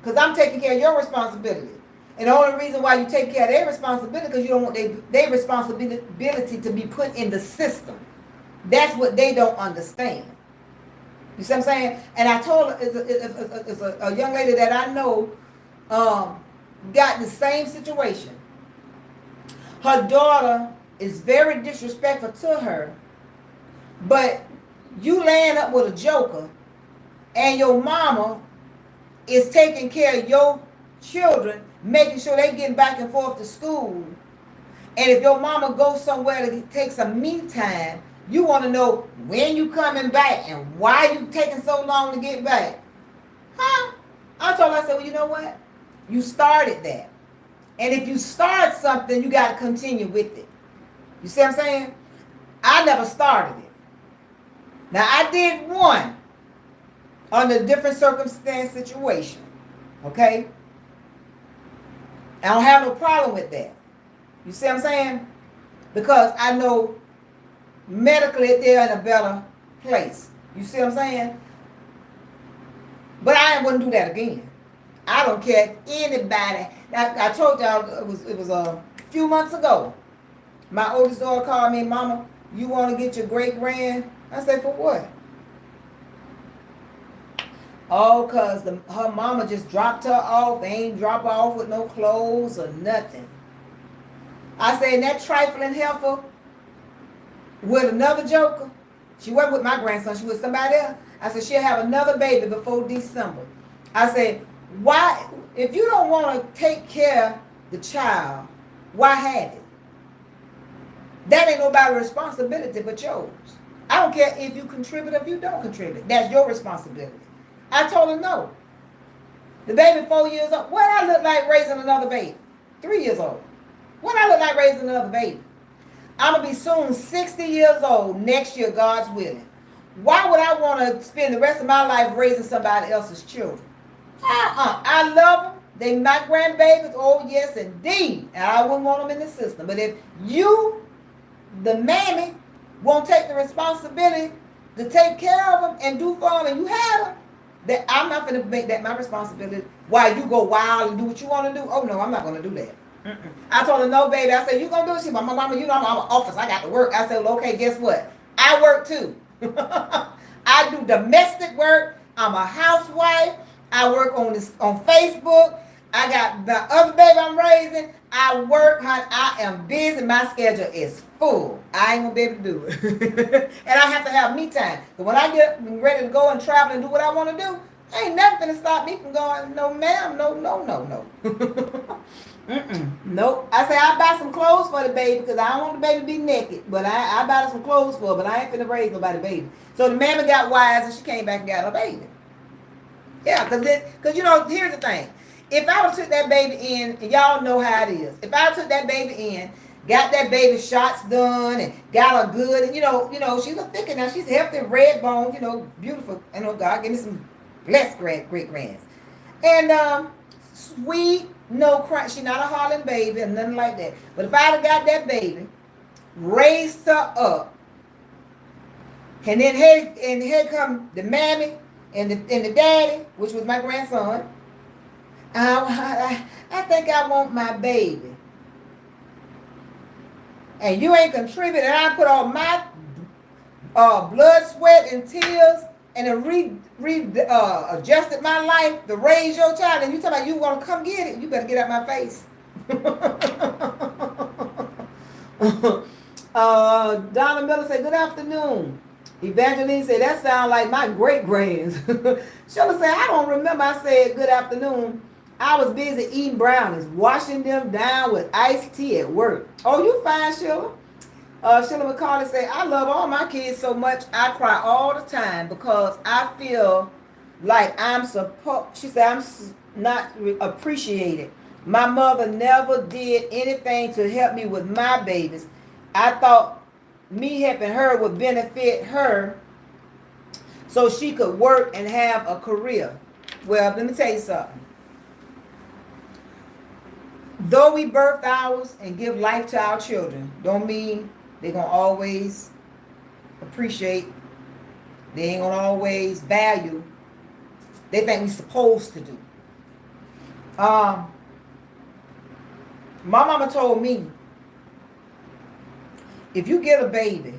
[SPEAKER 1] because I'm taking care of your responsibility. And the only reason why you take care of their responsibility because you don't want their responsibility to be put in the system. That's what they don't understand. You see what I'm saying? And I told her, it's a young lady that I know got the same situation. Her daughter is very disrespectful to her, but you laying up with a joker and your mama is taking care of your children, making sure they getting back and forth to school. And if your mama goes somewhere to take some me time, you want to know when you coming back and why you taking so long to get back. Huh? I told her, I said, well, you know what? You started that. And if you start something, you got to continue with it. You see what I'm saying? I never started it. Now, I did one under a different circumstance situation. Okay? I don't have no problem with that. You see what I'm saying? Because I know medically they're in a better place. You see what I'm saying? But I wouldn't do that again. I don't care if anybody. I told y'all it was a few months ago. My oldest daughter called me, Mama, you want to get your great grand? I said, for what? Oh, because her mama just dropped her off. They ain't drop her off with no clothes or nothing. I said, that trifling heifer with another joker. She wasn't with my grandson. She was somebody else. I said, she'll have another baby before December. I said, why, if you don't want to take care of the child, why have it? That ain't nobody's responsibility but yours. I don't care if you contribute or if you don't contribute. That's your responsibility. I told her no. The baby 4 years old. What I look like raising another baby? 3 years old. What I look like raising another baby? I'm going to be soon 60 years old next year, God's willing. Why would I want to spend the rest of my life raising somebody else's children? I love them. They my grandbabies. Oh, yes, indeed. And I wouldn't want them in the system. But if you, the mammy, won't take the responsibility to take care of them and do for them and you have them, that I'm not going to make that my responsibility while you go wild and do what you want to do. Oh, no, I'm not going to do that. I told her, no, baby. I said, you going to do it? She said, my mama, you know I'm an office. I got to work. I said, well, okay, guess what? I work too. I do domestic work. I'm a housewife. I work on Facebook. I got the other baby I'm raising. I work, honey. I am busy. My schedule is full. I ain't going to be able to do it. And I have to have me time. But when I get ready to go and travel and do what I want to do, ain't nothing to stop me from going, no, ma'am, no. Nope. I say I buy some clothes for the baby because I don't want the baby to be naked. But I buy some clothes for her, but I ain't finna raise nobody baby. So the mammy got wise and she came back and got her baby. Yeah, because here's the thing. If I would took that baby in, and y'all know how it is. If I took that baby in, got that baby shots done, and got her good, and she's a thicker now. She's healthy, red bone, beautiful. God give me some blessed great grands. And sweet, no cry. She's not a hollering baby or nothing like that. But if I'd have got that baby, raised her up, and then here come the mammy And the daddy, which was my grandson, I think I want my baby. And you ain't contributed. And I put all my blood, sweat, and tears, and adjusted my life to raise your child. And you talking about you want to come get it? You better get out my face. Donna Miller said, good afternoon. Evangeline said, that sounds like my great grands. Sheila said, I don't remember I said good afternoon. I was busy eating brownies, washing them down with iced tea at work. Oh, you fine, Sheila. Sheila McCauley said, I love all my kids so much, I cry all the time because I feel like I'm supposed, she said, I'm not appreciated. My mother never did anything to help me with my babies. I thought me helping her would benefit her so she could work and have a career. Well, let me tell you something. Though we birth ours and give life to our children, don't mean they're going to always appreciate. They ain't going to always value. They think we're supposed to do. My mama told me, if you get a baby,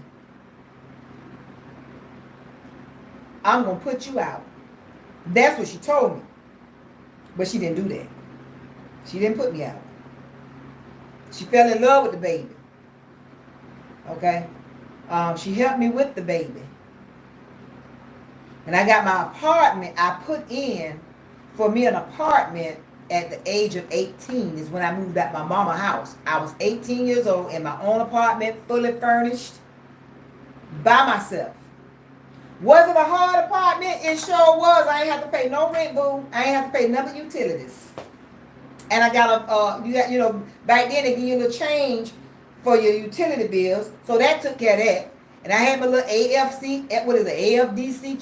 [SPEAKER 1] I'm going to put you out. That's what she told me. But she didn't do that. She didn't put me out. She fell in love with the baby. Okay? She helped me with the baby. And I got my apartment. I put in for me an apartment at the age of 18 is when I moved out my mama's house. I was 18 years old in my own apartment, fully furnished, by myself. Was it a hard apartment? It sure was. I ain't have to pay no rent, boo. I ain't have to pay none of utilities. And I got back then they give you a little change for your utility bills. So that took care of that. And I had my little AFDC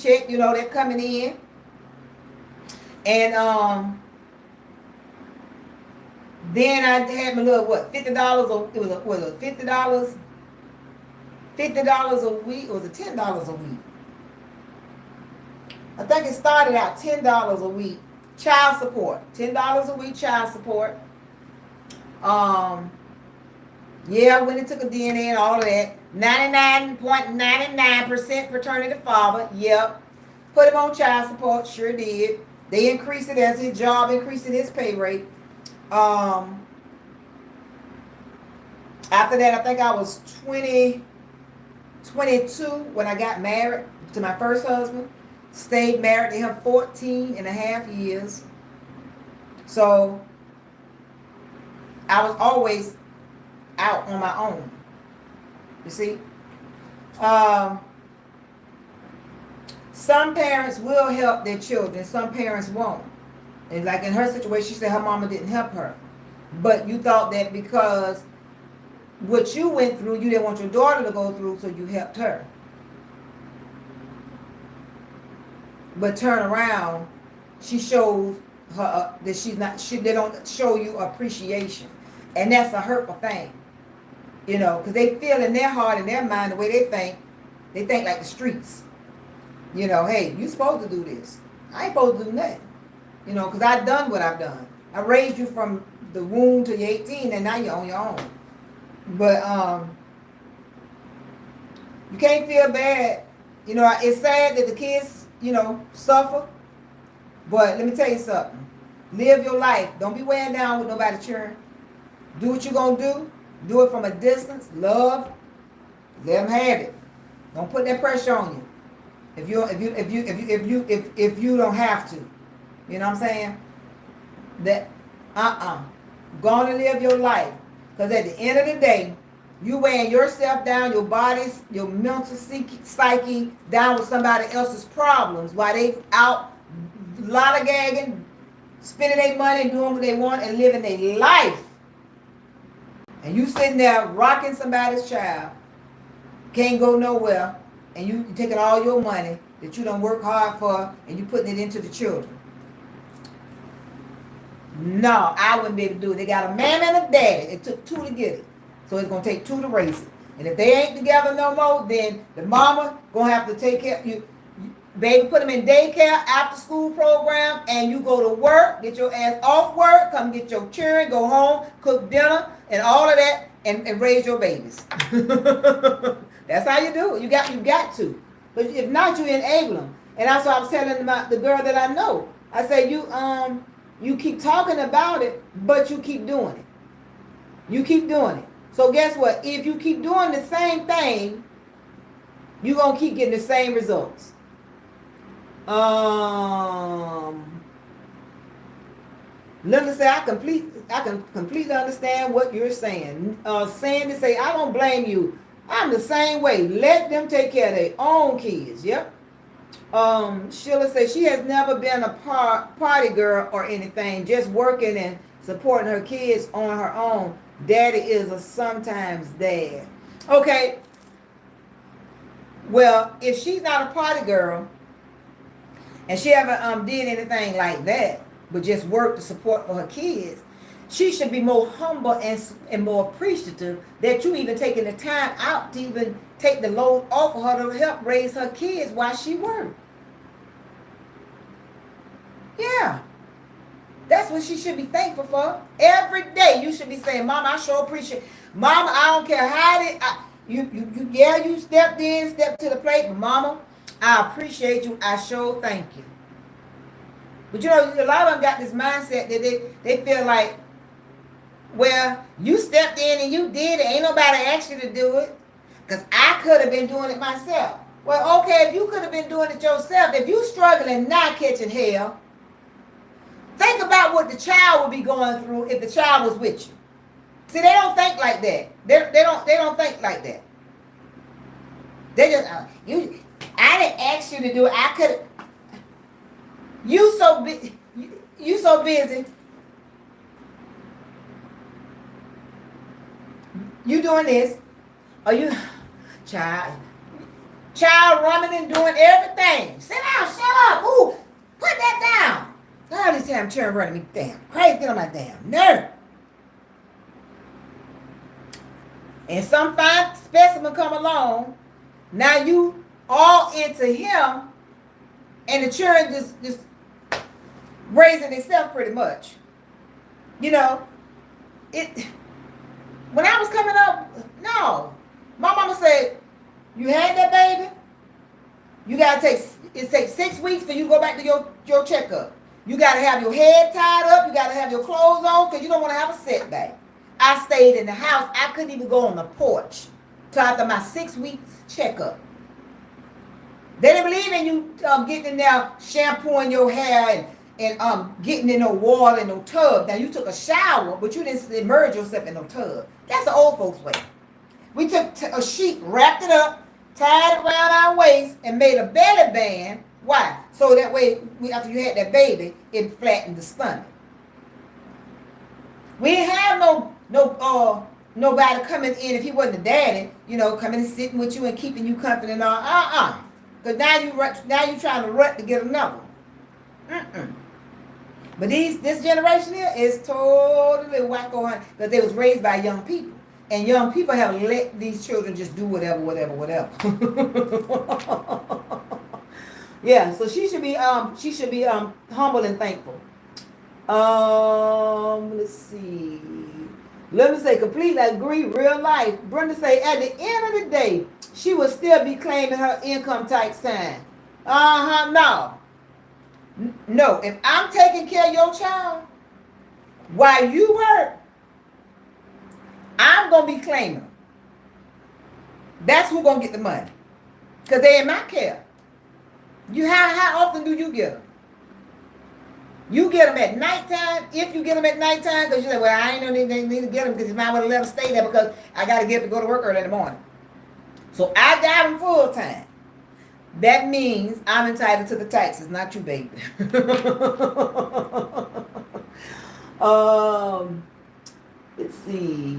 [SPEAKER 1] check, that coming in. And then I had my little, $50, was it $50? $50 a week, or was it $10 a week? I think it started out $10 a week. Child support, $10 a week child support. Yeah, I went and took a DNA and all of that. 99.99% paternity father. Yep. Put him on child support. Sure did. They increased it as his job increased his pay rate. After that, I think I was 22 when I got married to my first husband. Stayed married to him 14 and a half years. So I was always out on my own. You see? Some parents will help their children. Some parents won't. And like in her situation, she said her mama didn't help her. But you thought that because what you went through, you didn't want your daughter to go through, so you helped her. But turn around, she shows her that they don't show you appreciation. And that's a hurtful thing. Because they feel in their heart and their mind the way they think like the streets. Hey, you supposed to do this. I ain't supposed to do nothing. Because I've done what I've done. I raised you from the womb till you're 18 and now you're on your own. But you can't feel bad. It's sad that the kids suffer. But let me tell you something. Live your life. Don't be weighing down with nobody cheering. Do what you're gonna do. Do it from a distance. Love. Let them have it. Don't put that pressure on you. If you don't have to. You know what I'm saying? That Gonna live your life. Because at the end of the day, you weighing yourself down, your body, your mental psyche down with somebody else's problems while they out lollygagging, spending their money, doing what they want, and living their life. And you sitting there rocking somebody's child, can't go nowhere, and you taking all your money that you done work hard for, and you putting it into the children. No, I wouldn't be able to do it. They got a man and a daddy. It took two to get it. So it's going to take two to raise it. And if they ain't together no more, then the mama going to have to take care of you. Baby, put them in daycare, after school program, and you go to work, get your ass off work, come get your children, go home, cook dinner, and all of that, and raise your babies. That's how you do it. You got to. But if not, you enable them. And that's what I was telling the girl that I know. I say, you keep talking about it, but you keep doing it. You keep doing it. So guess what? If you keep doing the same thing, you're going to keep getting the same results. Linda said, I can completely understand what you're saying. Sandy say, I don't blame you. I'm the same way. Let them take care of their own kids. Yep. Sheila says she has never been a party girl or anything, just working and supporting her kids on her own. Daddy is a sometimes dad. Okay. Well, if she's not a party girl and she haven't did anything like that, but just work to support for her kids, she should be more humble and more appreciative that you even taking the time out to even take the load off of her to help raise her kids while she works. Yeah. That's what she should be thankful for. Every day you should be saying, Mama, I sure appreciate. Mama, I don't care how you stepped to the plate, but Mama, I appreciate you. I sure thank you. But you know, a lot of them got this mindset that they feel like, well, you stepped in and you did it. Ain't nobody asked you to do it. Because I could have been doing it myself. Well, okay, if you could have been doing it yourself, if you struggling not catching hell, think about what the child would be going through if the child was with you. See, they don't think like that. They don't think like that. They just I didn't ask you to do it. I could. You so busy. You doing this? Are you child running and doing everything? Sit down. Shut up. Ooh, put that down. All this time children running me damn crazy. Get on my damn nerve. And some fine specimen come along. Now you all into him, and the children just raising itself pretty much. You know, it. When I was coming up, no, my mama said, "You had that baby. You gotta it takes 6 weeks for you to go back to your checkup. You gotta have your head tied up. You gotta have your clothes on because you don't want to have a setback." I stayed in the house. I couldn't even go on the porch till after my 6 weeks checkup. They didn't believe in you getting in there, shampooing your hair and getting in no water in no tub. Now you took a shower, but you didn't immerse yourself in no tub. That's the old folks' way. We took a sheet, wrapped it up, tied it around our waist, and made a belly band. Why? So that way, after you had that baby, it flattened the stomach. We didn't have nobody coming in if he wasn't a daddy, coming and sitting with you and keeping you company and all. Because now you trying to rut to get another. But this generation here is totally wacko because they was raised by young people. And young people have let these children just do whatever. Yeah, so she should be humble and thankful. Let's see. Let me say, completely agree, real life. Brenda say, at the end of the day, she will still be claiming her income tax time. No. No, if I'm taking care of your child while you work, I'm going to be claiming them. That's who's going to get the money. Because they're in my care. How often do you get them? You get them at nighttime. If you get them at nighttime, because you say, well, I ain't no need to get them because you might want to let them stay there because I got to get up and go to work early in the morning. So I got them full time. That means I'm entitled to the taxes, not you, baby. Let's see.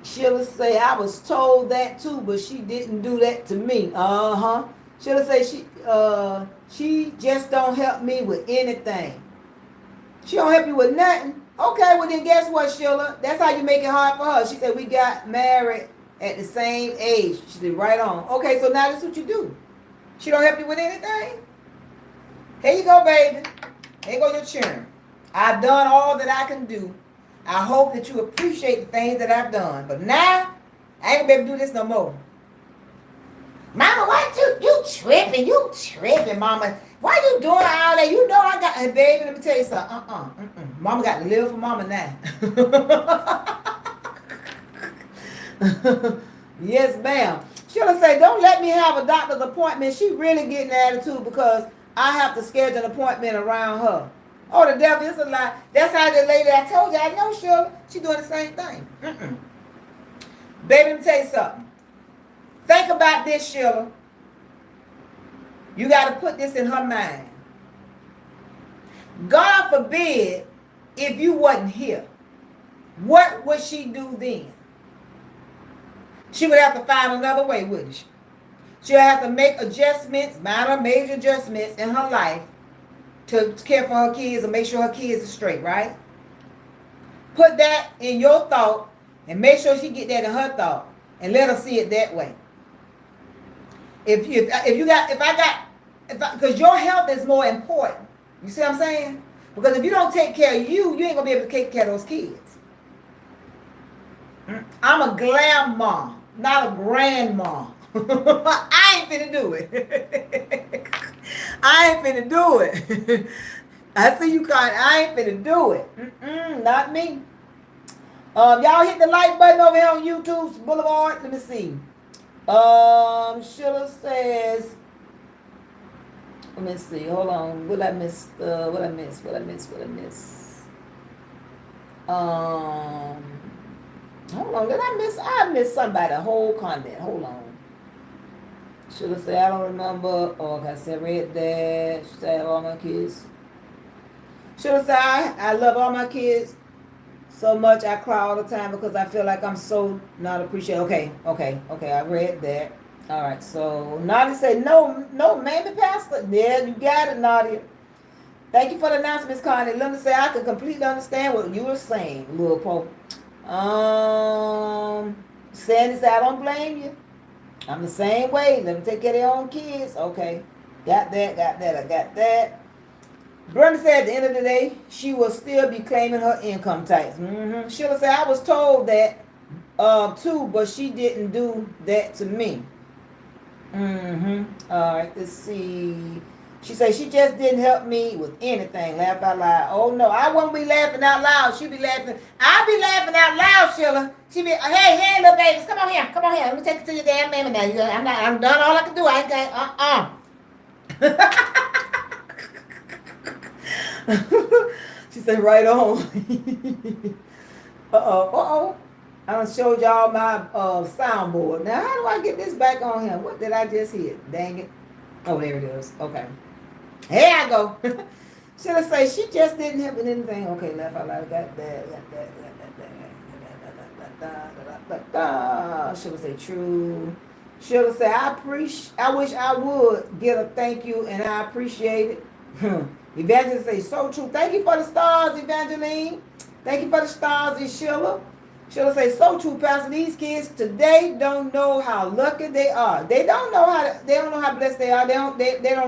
[SPEAKER 1] Sheila say, I was told that too, but she didn't do that to me. Sheila say she just don't help me with anything. She don't help you with nothing. Okay, well then guess what, Sheila? That's how you make it hard for her. She said we got married at the same age. She said right on. Okay, so now that's what you do. She don't help you with anything? Here you go, baby. Here go your children. I've done all that I can do. I hope that you appreciate the things that I've done. But now, I ain't gonna be able to do this no more. Mama, why you tripping? You tripping, Mama. Why you doing all that? You know I got, hey, baby, let me tell you something. Mama got to live for Mama now. Yes, ma'am. She'll say, don't let me have a doctor's appointment. She really getting the attitude because I have to schedule an appointment around her. Oh, the devil is a lie. That's how the lady I told you, I know Sheila, she doing the same thing. Baby, let me tell you something. Think about this, Sheila. You got to put this in her mind. God forbid if you wasn't here. What would she do then? She would have to find another way, wouldn't she? She'll have to make adjustments, minor, major adjustments in her life to care for her kids and make sure her kids are straight, right? Put that in your thought and make sure she get that in her thought and let her see it that way. Because your health is more important. You see what I'm saying? Because if you don't take care of you, you ain't gonna be able to take care of those kids. I'm a glam mom, not a grandma. I ain't finna do it. I ain't finna do it. I see you, Con. I ain't finna do it. Not me. Y'all hit the like button over here on YouTube's Boulevard. Let me see. Sheila says, let me see. Hold on. What I miss? What I miss? Hold on. Did I miss? I missed somebody. A whole comment. Hold on. Sheila said, I don't remember. Oh, okay, I said, read that. She said, I love all my kids. Sheila said, I love all my kids so much. I cry all the time because I feel like I'm so not appreciated. Okay. I read that. All right. So Nadia said, no, maybe Pastor. Yeah, you got it, Nadia. Thank you for the announcements, Connie. Linda said, I can completely understand what you were saying, Lil Pope. Sandy said, I don't blame you. I'm the same way. Let them take care of their own kids. Okay. Got that. I got that. Brenda said at the end of the day, she will still be claiming her income tax. Sheila said, I was told that too, but she didn't do that to me. All right, let's see. She said she just didn't help me with anything. Laugh out loud. Oh no, I wouldn't be laughing out loud. She'd be laughing. I'll be laughing out loud, Sheila. She'd be, hey, little babies, come on here. Let me take you to your damn mammy now. I'm done all I can do. I ain't She said, right on. Uh-oh. I done showed y'all my soundboard. Now, how do I get this back on here? What did I just hit? Dang it. Oh, there it is. Okay. Here I go. Should I say she just didn't help with anything? Okay, left out loud. Got that. Should I say true? Should I say I wish I would get a thank you and I appreciate it. Evangeline say so true. Thank you for the stars, Evangeline. Thank you for the stars, and Sheila. Sheila say so true, Pastor. These kids today don't know how lucky they are. They don't know how blessed they are. They don't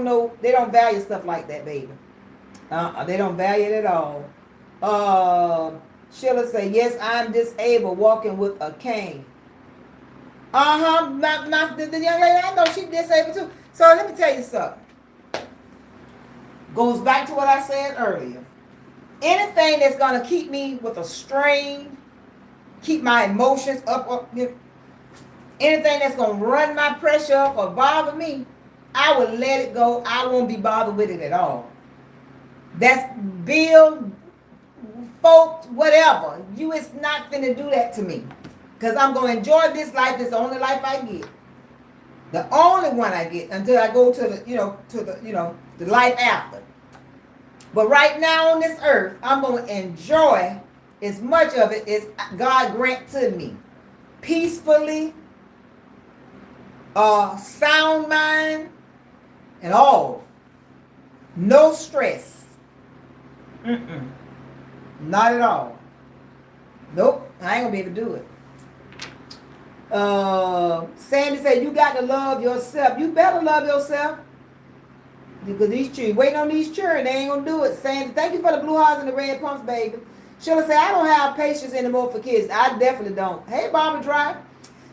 [SPEAKER 1] know. They don't value stuff like that, baby. They don't value it at all. Sheila say yes, I'm disabled, walking with a cane. The young lady I know she disabled too. So let me tell you something. Goes back to what I said earlier. Anything that's gonna keep me with a strain, keep my emotions up, anything that's going to run my pressure up or bother me, I will let it go. I won't be bothered with it at all. That's Bill, folks, whatever. You is not finna do that to me. Because I'm going to enjoy this life. It's the only life I get. The only one I get until I go to the life after. But right now on this earth, I'm going to enjoy as much of it as God grant to me. Peacefully, sound mind, and all. No stress. Not at all. Nope, I ain't gonna be able to do it. Sandy said, you got to love yourself. You better love yourself. Because these children, waiting on these children, they ain't gonna do it. Saying, thank you for the blue hearts and the red pumps, baby. She'll say, I don't have patience anymore for kids. I definitely don't. Hey, Barbara Drive.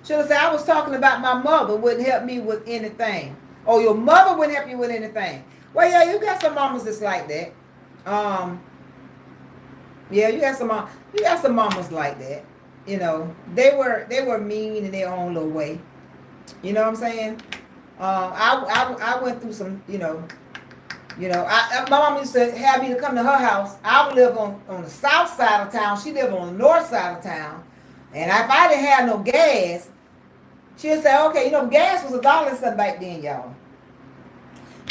[SPEAKER 1] She'll say, I was talking about my mother wouldn't help me with anything. Oh, your mother wouldn't help you with anything. Well, yeah, you got some mamas that's like that. Yeah, you got some mamas like that. You know, they were mean in their own little way. You know what I'm saying? I went through some, my mom used to have me to come to her house. I would live on the south side of town. She lived on the north side of town. And if I didn't have no gas, she'd say, okay, gas was $1 and something back then, y'all.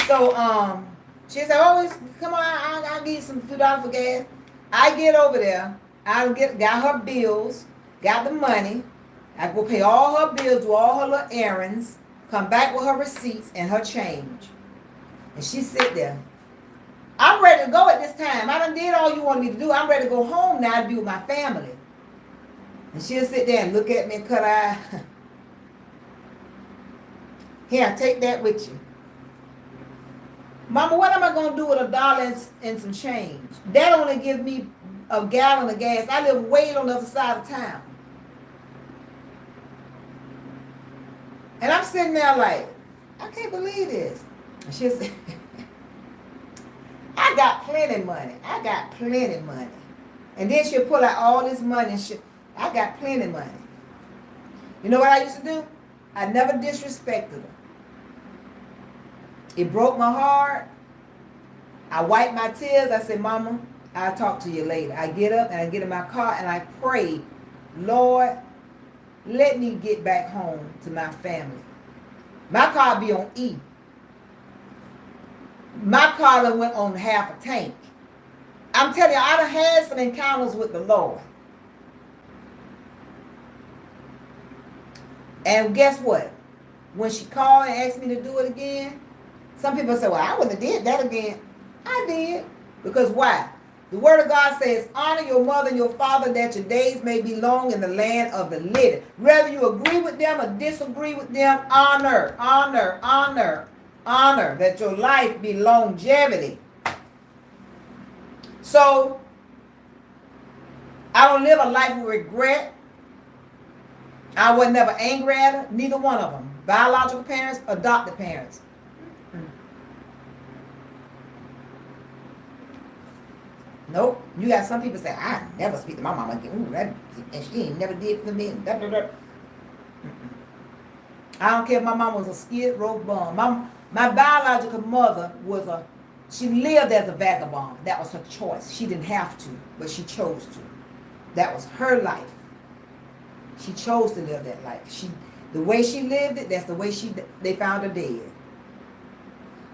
[SPEAKER 1] So she'd say, oh, come on, I'll give you some $2 for gas. I get over there. Got her bills, got the money. I go pay all her bills, do all her little errands, come back with her receipts and her change. And she sit there. I'm ready to go at this time. I done did all you wanted me to do. I'm ready to go home now to be with my family. And she'll sit there and look at me and cut eye. Here, take that with you. Mama, what am I going to do with $1 and some change? That only give me a gallon of gas. I live way on the other side of town. And I'm sitting there like, I can't believe this. And she'll say, I got plenty money. I got plenty money. And then she'll pull out all this money and I got plenty money. You know what I used to do? I never disrespected her. It broke my heart. I wiped my tears. I said, Mama, I'll talk to you later. I get up and I get in my car and I pray, Lord, let me get back home to my family. My car be on E. My car done went on half a tank. I'm telling you, I done had some encounters with the Lord. And guess what? When she called and asked me to do it again, some people say, well, I wouldn't have did that again. I did. Because why? The word of God says, honor your mother and your father that your days may be long in the land of the living. Whether you agree with them or disagree with them, honor, that your life be longevity. So, I don't live a life of regret. I was never angry at her, neither one of them. Biological parents, adopted parents. Nope. You got some people say, I never speak to my mama again. And she ain't never did for me. I don't care if my mama was a skid row bum. My biological mother she lived as a vagabond. That was her choice. She didn't have to, but she chose to. That was her life. She chose to live that life. The way she lived it, that's the way they found her dead.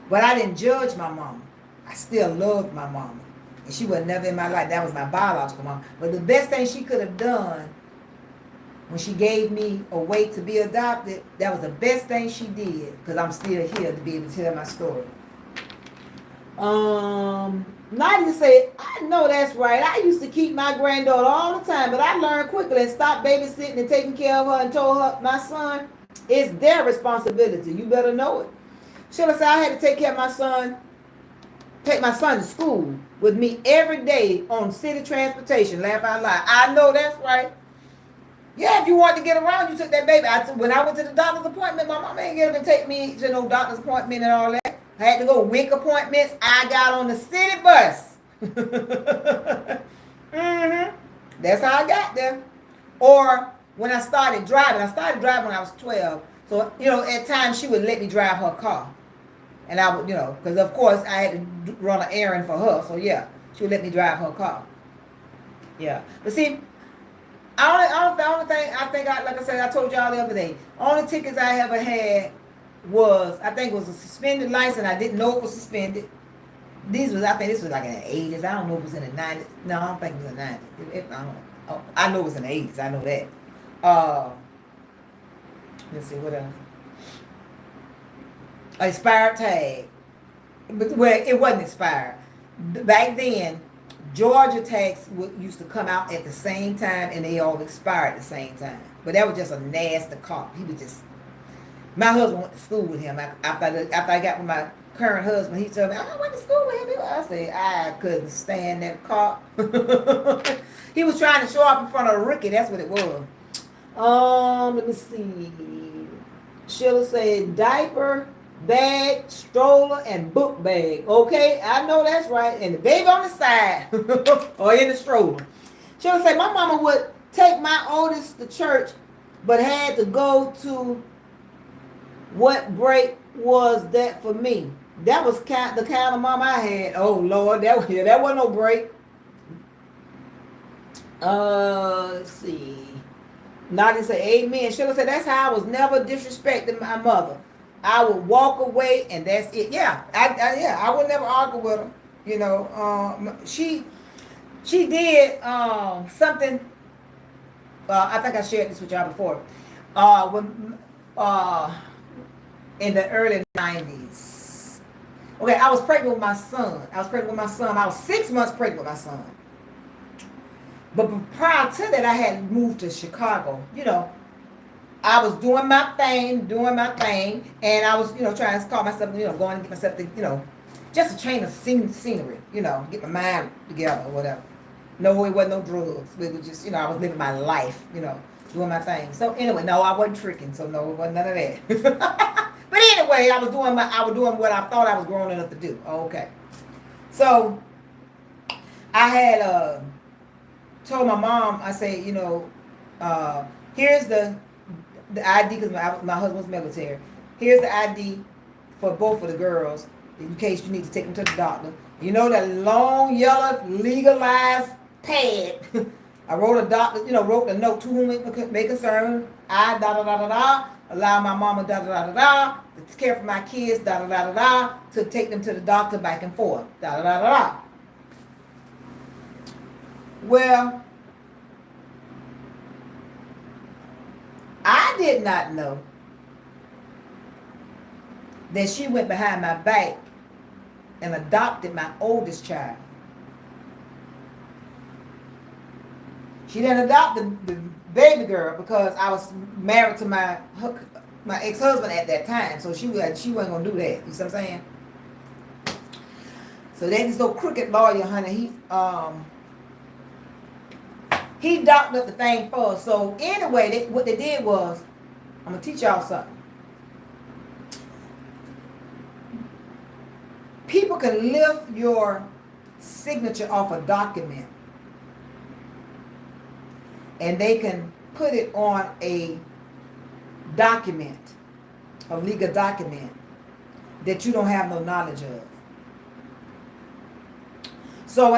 [SPEAKER 1] But I didn't judge my mama. I still loved my mama. And she was never in my life. That was my biological mom. But the best thing she could have done when she gave me a way to be adopted, that was the best thing she did. Because I'm still here to be able to tell my story. Nadia said, I know that's right. I used to keep my granddaughter all the time, but I learned quickly and stopped babysitting and taking care of her and told her, my son, it's their responsibility. You better know it. Sheila said, I had to take care of my son, take my son to school with me every day on city transportation. Laugh out loud. I know that's right. Yeah, if you wanted to get around, you took that baby. When I went to the doctor's appointment, my mom ain't get up and take me to no doctor's appointment and all that. I had to go WIC appointments. I got on the city bus. That's how I got there. Or when I started driving when I was 12. So, at times she would let me drive her car. And I would, because of course I had to run an errand for her. So yeah, she would let me drive her car. Yeah. But see, the only thing like I said, I told y'all the other day, only tickets I ever had was, I think it was a suspended license. I didn't know it was suspended. I think this was like in the 80s. I don't know if it was in the 90s. No, I don't think it was in the 90s. I know it was in the 80s. I know that. Let's see, what else? Expired tag. Well, it wasn't expired. Back then, Georgia tags used to come out at the same time, and they all expired at the same time. But that was just a nasty cop. My husband went to school with him. After I got with my current husband, he told me, I went to school with him. I said, I couldn't stand that car. He was trying to show off in front of Ricky. That's what it was. Let me see. Sheila said diaper, bag, stroller, and book bag. Okay, I know that's right. And the baby on the side or in the stroller. Sheila said my mama would take my oldest to church, but had to go to. What break was that for me? That was the kind of mom I had. Oh Lord, that wasn't no break. Let's see. Nadia said, amen. Sheila said, that's how I was never disrespecting my mother. I would walk away and that's it. Yeah, I would never argue with her. You know, she did something. I think I shared this with y'all before. When in the early 90s. Okay, I was pregnant with my son. I was 6 months pregnant with my son. But prior to that, I had moved to Chicago. You know, I was doing my thing, and I was, trying to call myself, going to get myself, just a change of scenery, get my mind together or whatever. No, it wasn't no drugs. It was just, I was living my life, doing my thing. So anyway, no, I wasn't tricking, so no, it wasn't none of that. But anyway, I was doing what I thought I was grown enough to do. Okay. So I had told my mom, I said, here's the ID, because my husband's military. Here's the ID for both of the girls in case you need to take them to the doctor. You know that long yellow legalized pad. I wrote wrote a note to whom it may concern. I allow my mama to care for my kids to take them to the doctor back and forth. Well, I did not know that she went behind my back and adopted my oldest child. She didn't adopt the baby girl because I was married to my ex-husband at that time, so she wasn't gonna do that. You see what I'm saying? So that is no crooked lawyer, honey. He doctored up the thing for us. So anyway, what they did was, I'm gonna teach y'all something. People can lift your signature off a document and they can put it on a document, a legal document that you don't have no knowledge of. So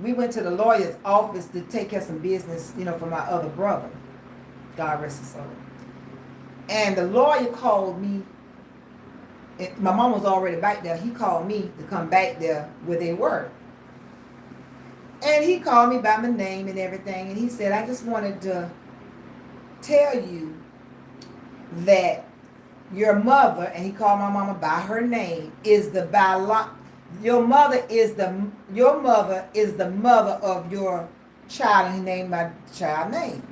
[SPEAKER 1] we went to the lawyer's office to take care of some business, for my other brother. God rest his soul. And the lawyer called me. My mom was already back there. He called me to come back there where they were. And he called me by my name and everything. And he said, I just wanted to tell you that your mother, and he called my mama by her name, is the your mother is the mother of your child, and he named my child name.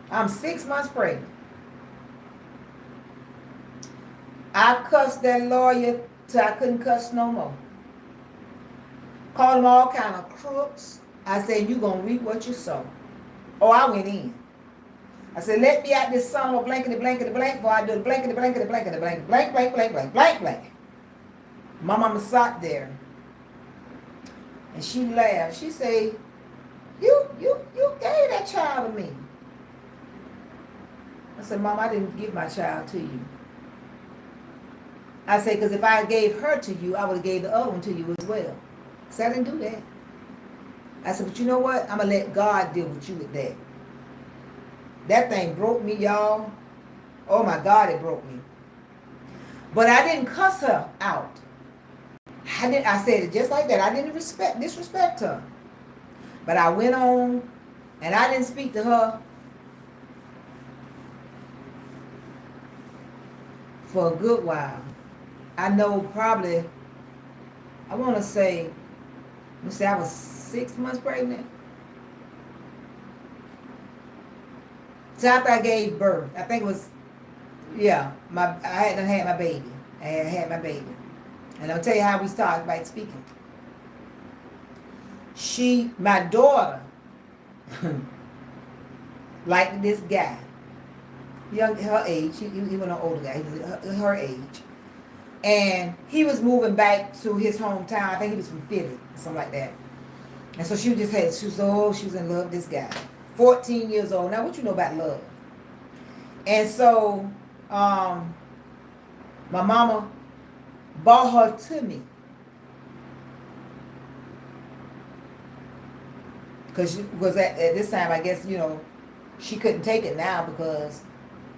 [SPEAKER 1] I'm 6 months pregnant. I cussed that lawyer till I couldn't cuss no more. Called him all kind of crooks. I said, you gonna reap what you sow. Oh, I went in. I said, let me out this son of blankety blankety blank before I do the blankety blankety blankety blank blank blank blank blank blank blank. My mama sat there and she laughed. She said, you gave that child to me. I said, Mom, I didn't give my child to you. I said, because if I gave her to you, I would have gave the other one to you as well. So I didn't do that. I said, but you know what? I'm going to let God deal with you with that. That thing broke me, y'all. Oh my God, it broke me. But I didn't cuss her out. I said it just like that. I didn't disrespect her. But I went on and I didn't speak to her for a good while. I know probably, I want to say, I was 6 months pregnant. So after I gave birth, I think it was, yeah, I hadn't had my baby. I had my baby. And I'll tell you how we started by speaking. My daughter, liked this guy. Her age. He was an older guy. He was her age. And he was moving back to his hometown. I think he was from Philly, something like that. And so she was in love with this guy. 14 years old. Now, what you know about love? And so, my mama brought her to me. Because at this time, I guess, she couldn't take it now because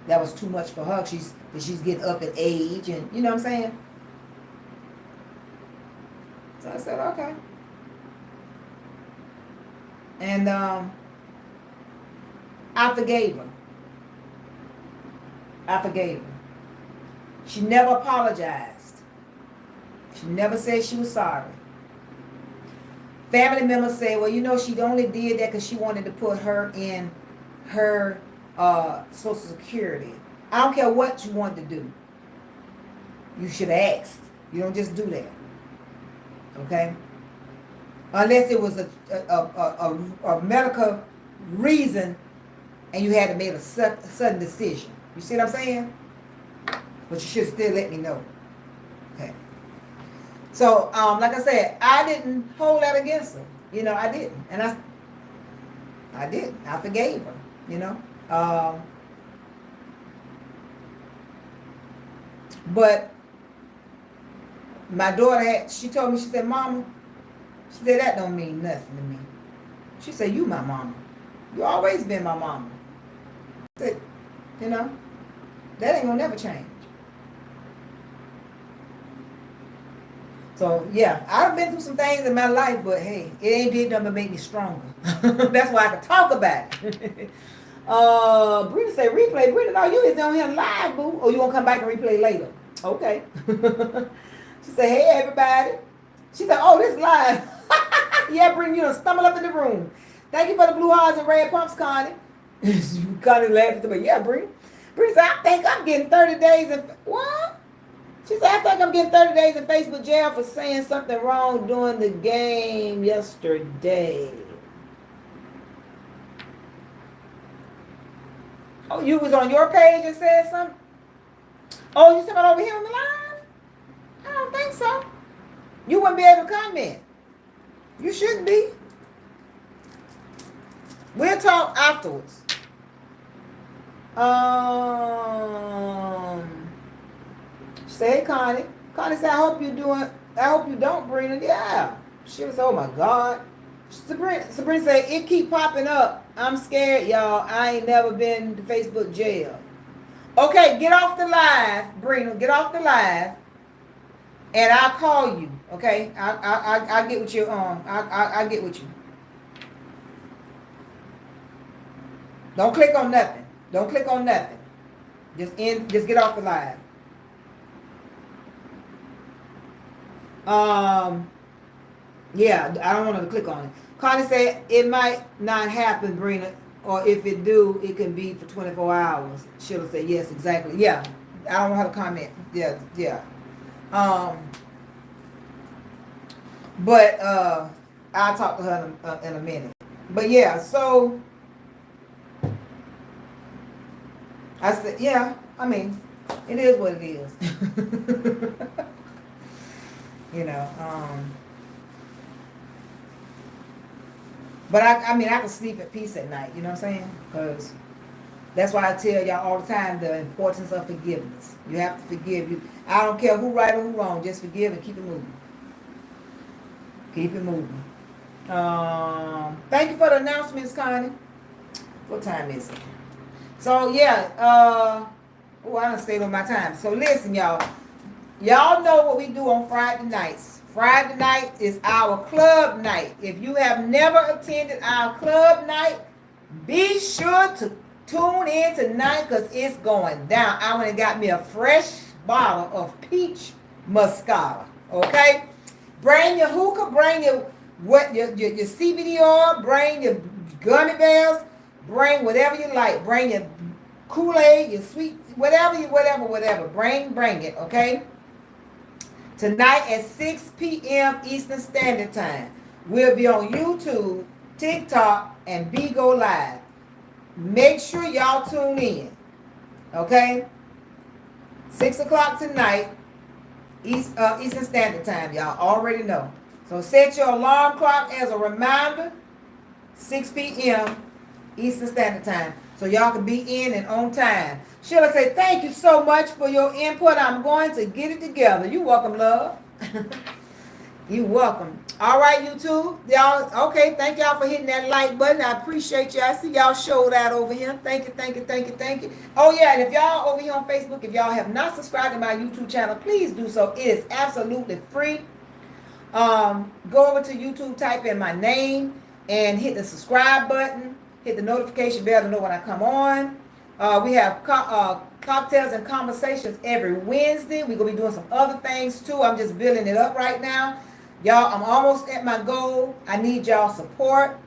[SPEAKER 1] that was too much for her. She's getting up in age, and you know what I'm saying? So I said, okay. And I forgave her. She never apologized. She never said she was sorry. Family members say, well, she only did that because she wanted to put her in her Social Security. I don't care what you wanted to do. You should have asked. You don't just do that. Okay? Unless it was a medical reason and you had to make a sudden decision. You see what I'm saying? But you should still let me know. Okay. So, like I said, I didn't hold that against her. I didn't. And I didn't. I forgave her, but my daughter she told me, she said, Mama, she said, that don't mean nothing to me. She said, you my mama. You always been my mama. I said, that ain't gonna never change. So, yeah, I've been through some things in my life, but hey, it ain't did nothing but make me stronger. That's why I can talk about it. Brenda said, replay. Brenda, no, you is on here live, boo. Or you gonna come back and replay later? Okay. She said, hey, everybody. She said, oh, this live. Yeah, Brenda, you done stumble up in the room. Thank you for the blue hearts and red pumps, Connie. Connie laughed at me. Yeah, Brenda. Brenda said, I think I'm getting 30 days in... What? She said, I think I'm getting 30 days in Facebook jail for saying something wrong during the game yesterday. Oh, you was on your page and said something? Oh, you talking about over here on the line? I don't think so. You wouldn't be able to comment. You shouldn't be. We'll talk afterwards. Say, Connie. Connie said, I hope you don't, Brina. Yeah. She was, oh my God. Sabrina said, it keep popping up. I'm scared, y'all. I ain't never been to Facebook jail. Okay, get off the live, Brina. Get off the live. And I'll call you. Okay? I'll get with you. I'll get with you. Don't click on nothing. Don't click on nothing. Just get off the live. Yeah, I don't want to click on it. Connie said it might not happen, Brina, or if it do, it can be for 24 hours. She'll say yes, exactly. Yeah, I don't know how to comment. Yeah. But I'll talk to her in a minute. But yeah, so I said, yeah. I mean, it is what it is. But I can sleep at peace at night, you know what I'm saying? Because that's why I tell y'all all the time the importance of forgiveness. You have to forgive. I don't care who right or who wrong, just forgive and keep it moving. Keep it moving. Thank you for the announcements, Connie. What time is it? So yeah, I done stayed on my time. So listen, y'all. Y'all know what we do on Friday nights. Friday night is our club night. If you have never attended our club night, be sure to tune in tonight because it's going down. I went and got me a fresh bottle of peach muscata. Okay? Bring your hookah, bring your CBD oil, bring your gummy bears, bring whatever you like. Bring your Kool-Aid, your sweet, whatever. Bring it, okay? Tonight at 6 p.m. Eastern Standard Time. We'll be on YouTube, TikTok, and Bigo Live. Make sure y'all tune in, okay? 6 o'clock tonight, Eastern Standard Time. Y'all already know. So set your alarm clock as a reminder, 6 p.m. Eastern Standard Time, so y'all can be in and on time. Sheila say, thank you so much for your input. I'm going to get it together. You welcome, love. You welcome. All right, YouTube. Y'all, okay, thank y'all for hitting that like button. I appreciate you. I see y'all showed out over here. Thank you. Oh, yeah, and if y'all over here on Facebook, if y'all have not subscribed to my YouTube channel, please do so. It is absolutely free. Go over to YouTube, type in my name, and hit the subscribe button. Hit the notification bell to know when I come on. We have cocktails and conversations every Wednesday. We're going to be doing some other things too. I'm just building it up right now. Y'all, I'm almost at my goal. I need y'all support.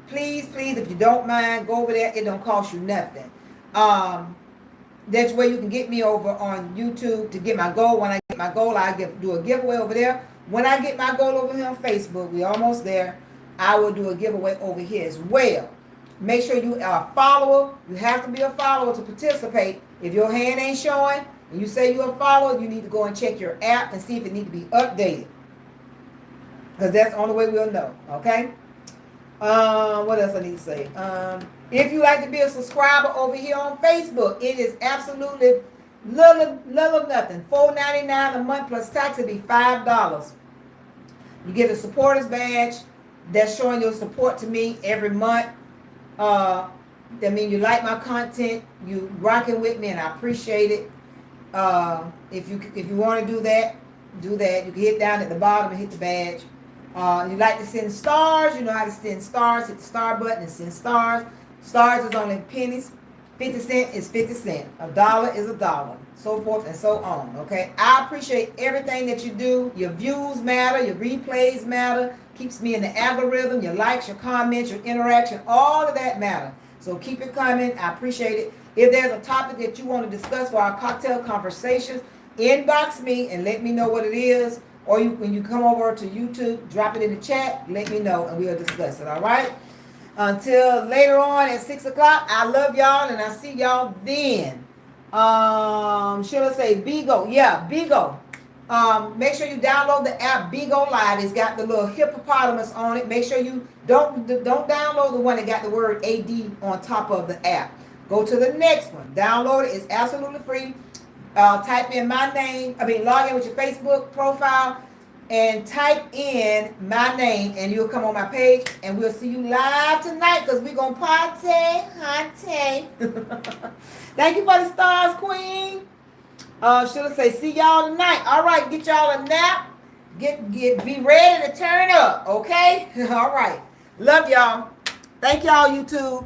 [SPEAKER 1] Please, if you don't mind, go over there. It don't cost you nothing. That's where you can get me over on YouTube to get my goal. When I get my goal, do a giveaway over there. When I get my goal over here on Facebook, we're almost there, I will do a giveaway over here as well. Make sure you are a follower. You have to be a follower to participate. If your hand ain't showing and you say you're a follower, you need to go and check your app and see if it needs to be updated. Because that's the only way we'll know. Okay? What else I need to say? If you like to be a subscriber over here on Facebook, it is absolutely little of nothing. $4.99 a month plus tax would be $5. You get a supporters badge that's showing your support to me every month. That means you like my content, you rocking with me, and I appreciate it. If you want to do that. You can hit down at the bottom and hit the badge. You like to send stars, you know how to send stars. Hit the star button and send stars. Stars is only pennies. 50 cents is 50 cents. $1 is $1. So forth and so on. Okay. I appreciate everything that you do. Your views matter. Your replays matter. Keeps me in the algorithm. Your likes, your comments, your interaction. All of that matter. So keep it coming. I appreciate it. If there's a topic that you want to discuss for our cocktail conversations, inbox me and let me know what it is. Or when you come over to YouTube, drop it in the chat. Let me know and we'll discuss it. All right. Until later on at 6 o'clock, I love y'all and I see y'all then. Should I say Bigo? Yeah, Bigo. Make sure you download the app Bigo Live. It's got the little hippopotamus on it. Make sure you don't download the one that got the word AD on top of the app. Go to the next one. Download it. It's absolutely free. Type in my name. Log in with your Facebook profile and type in my name and you'll come on my page and we'll see you live tonight because we're going to party. Thank you for the stars, Queen. Should I say see y'all tonight? All right, get y'all a nap. Be ready to turn up, okay? All right. Love y'all. Thank y'all, YouTube.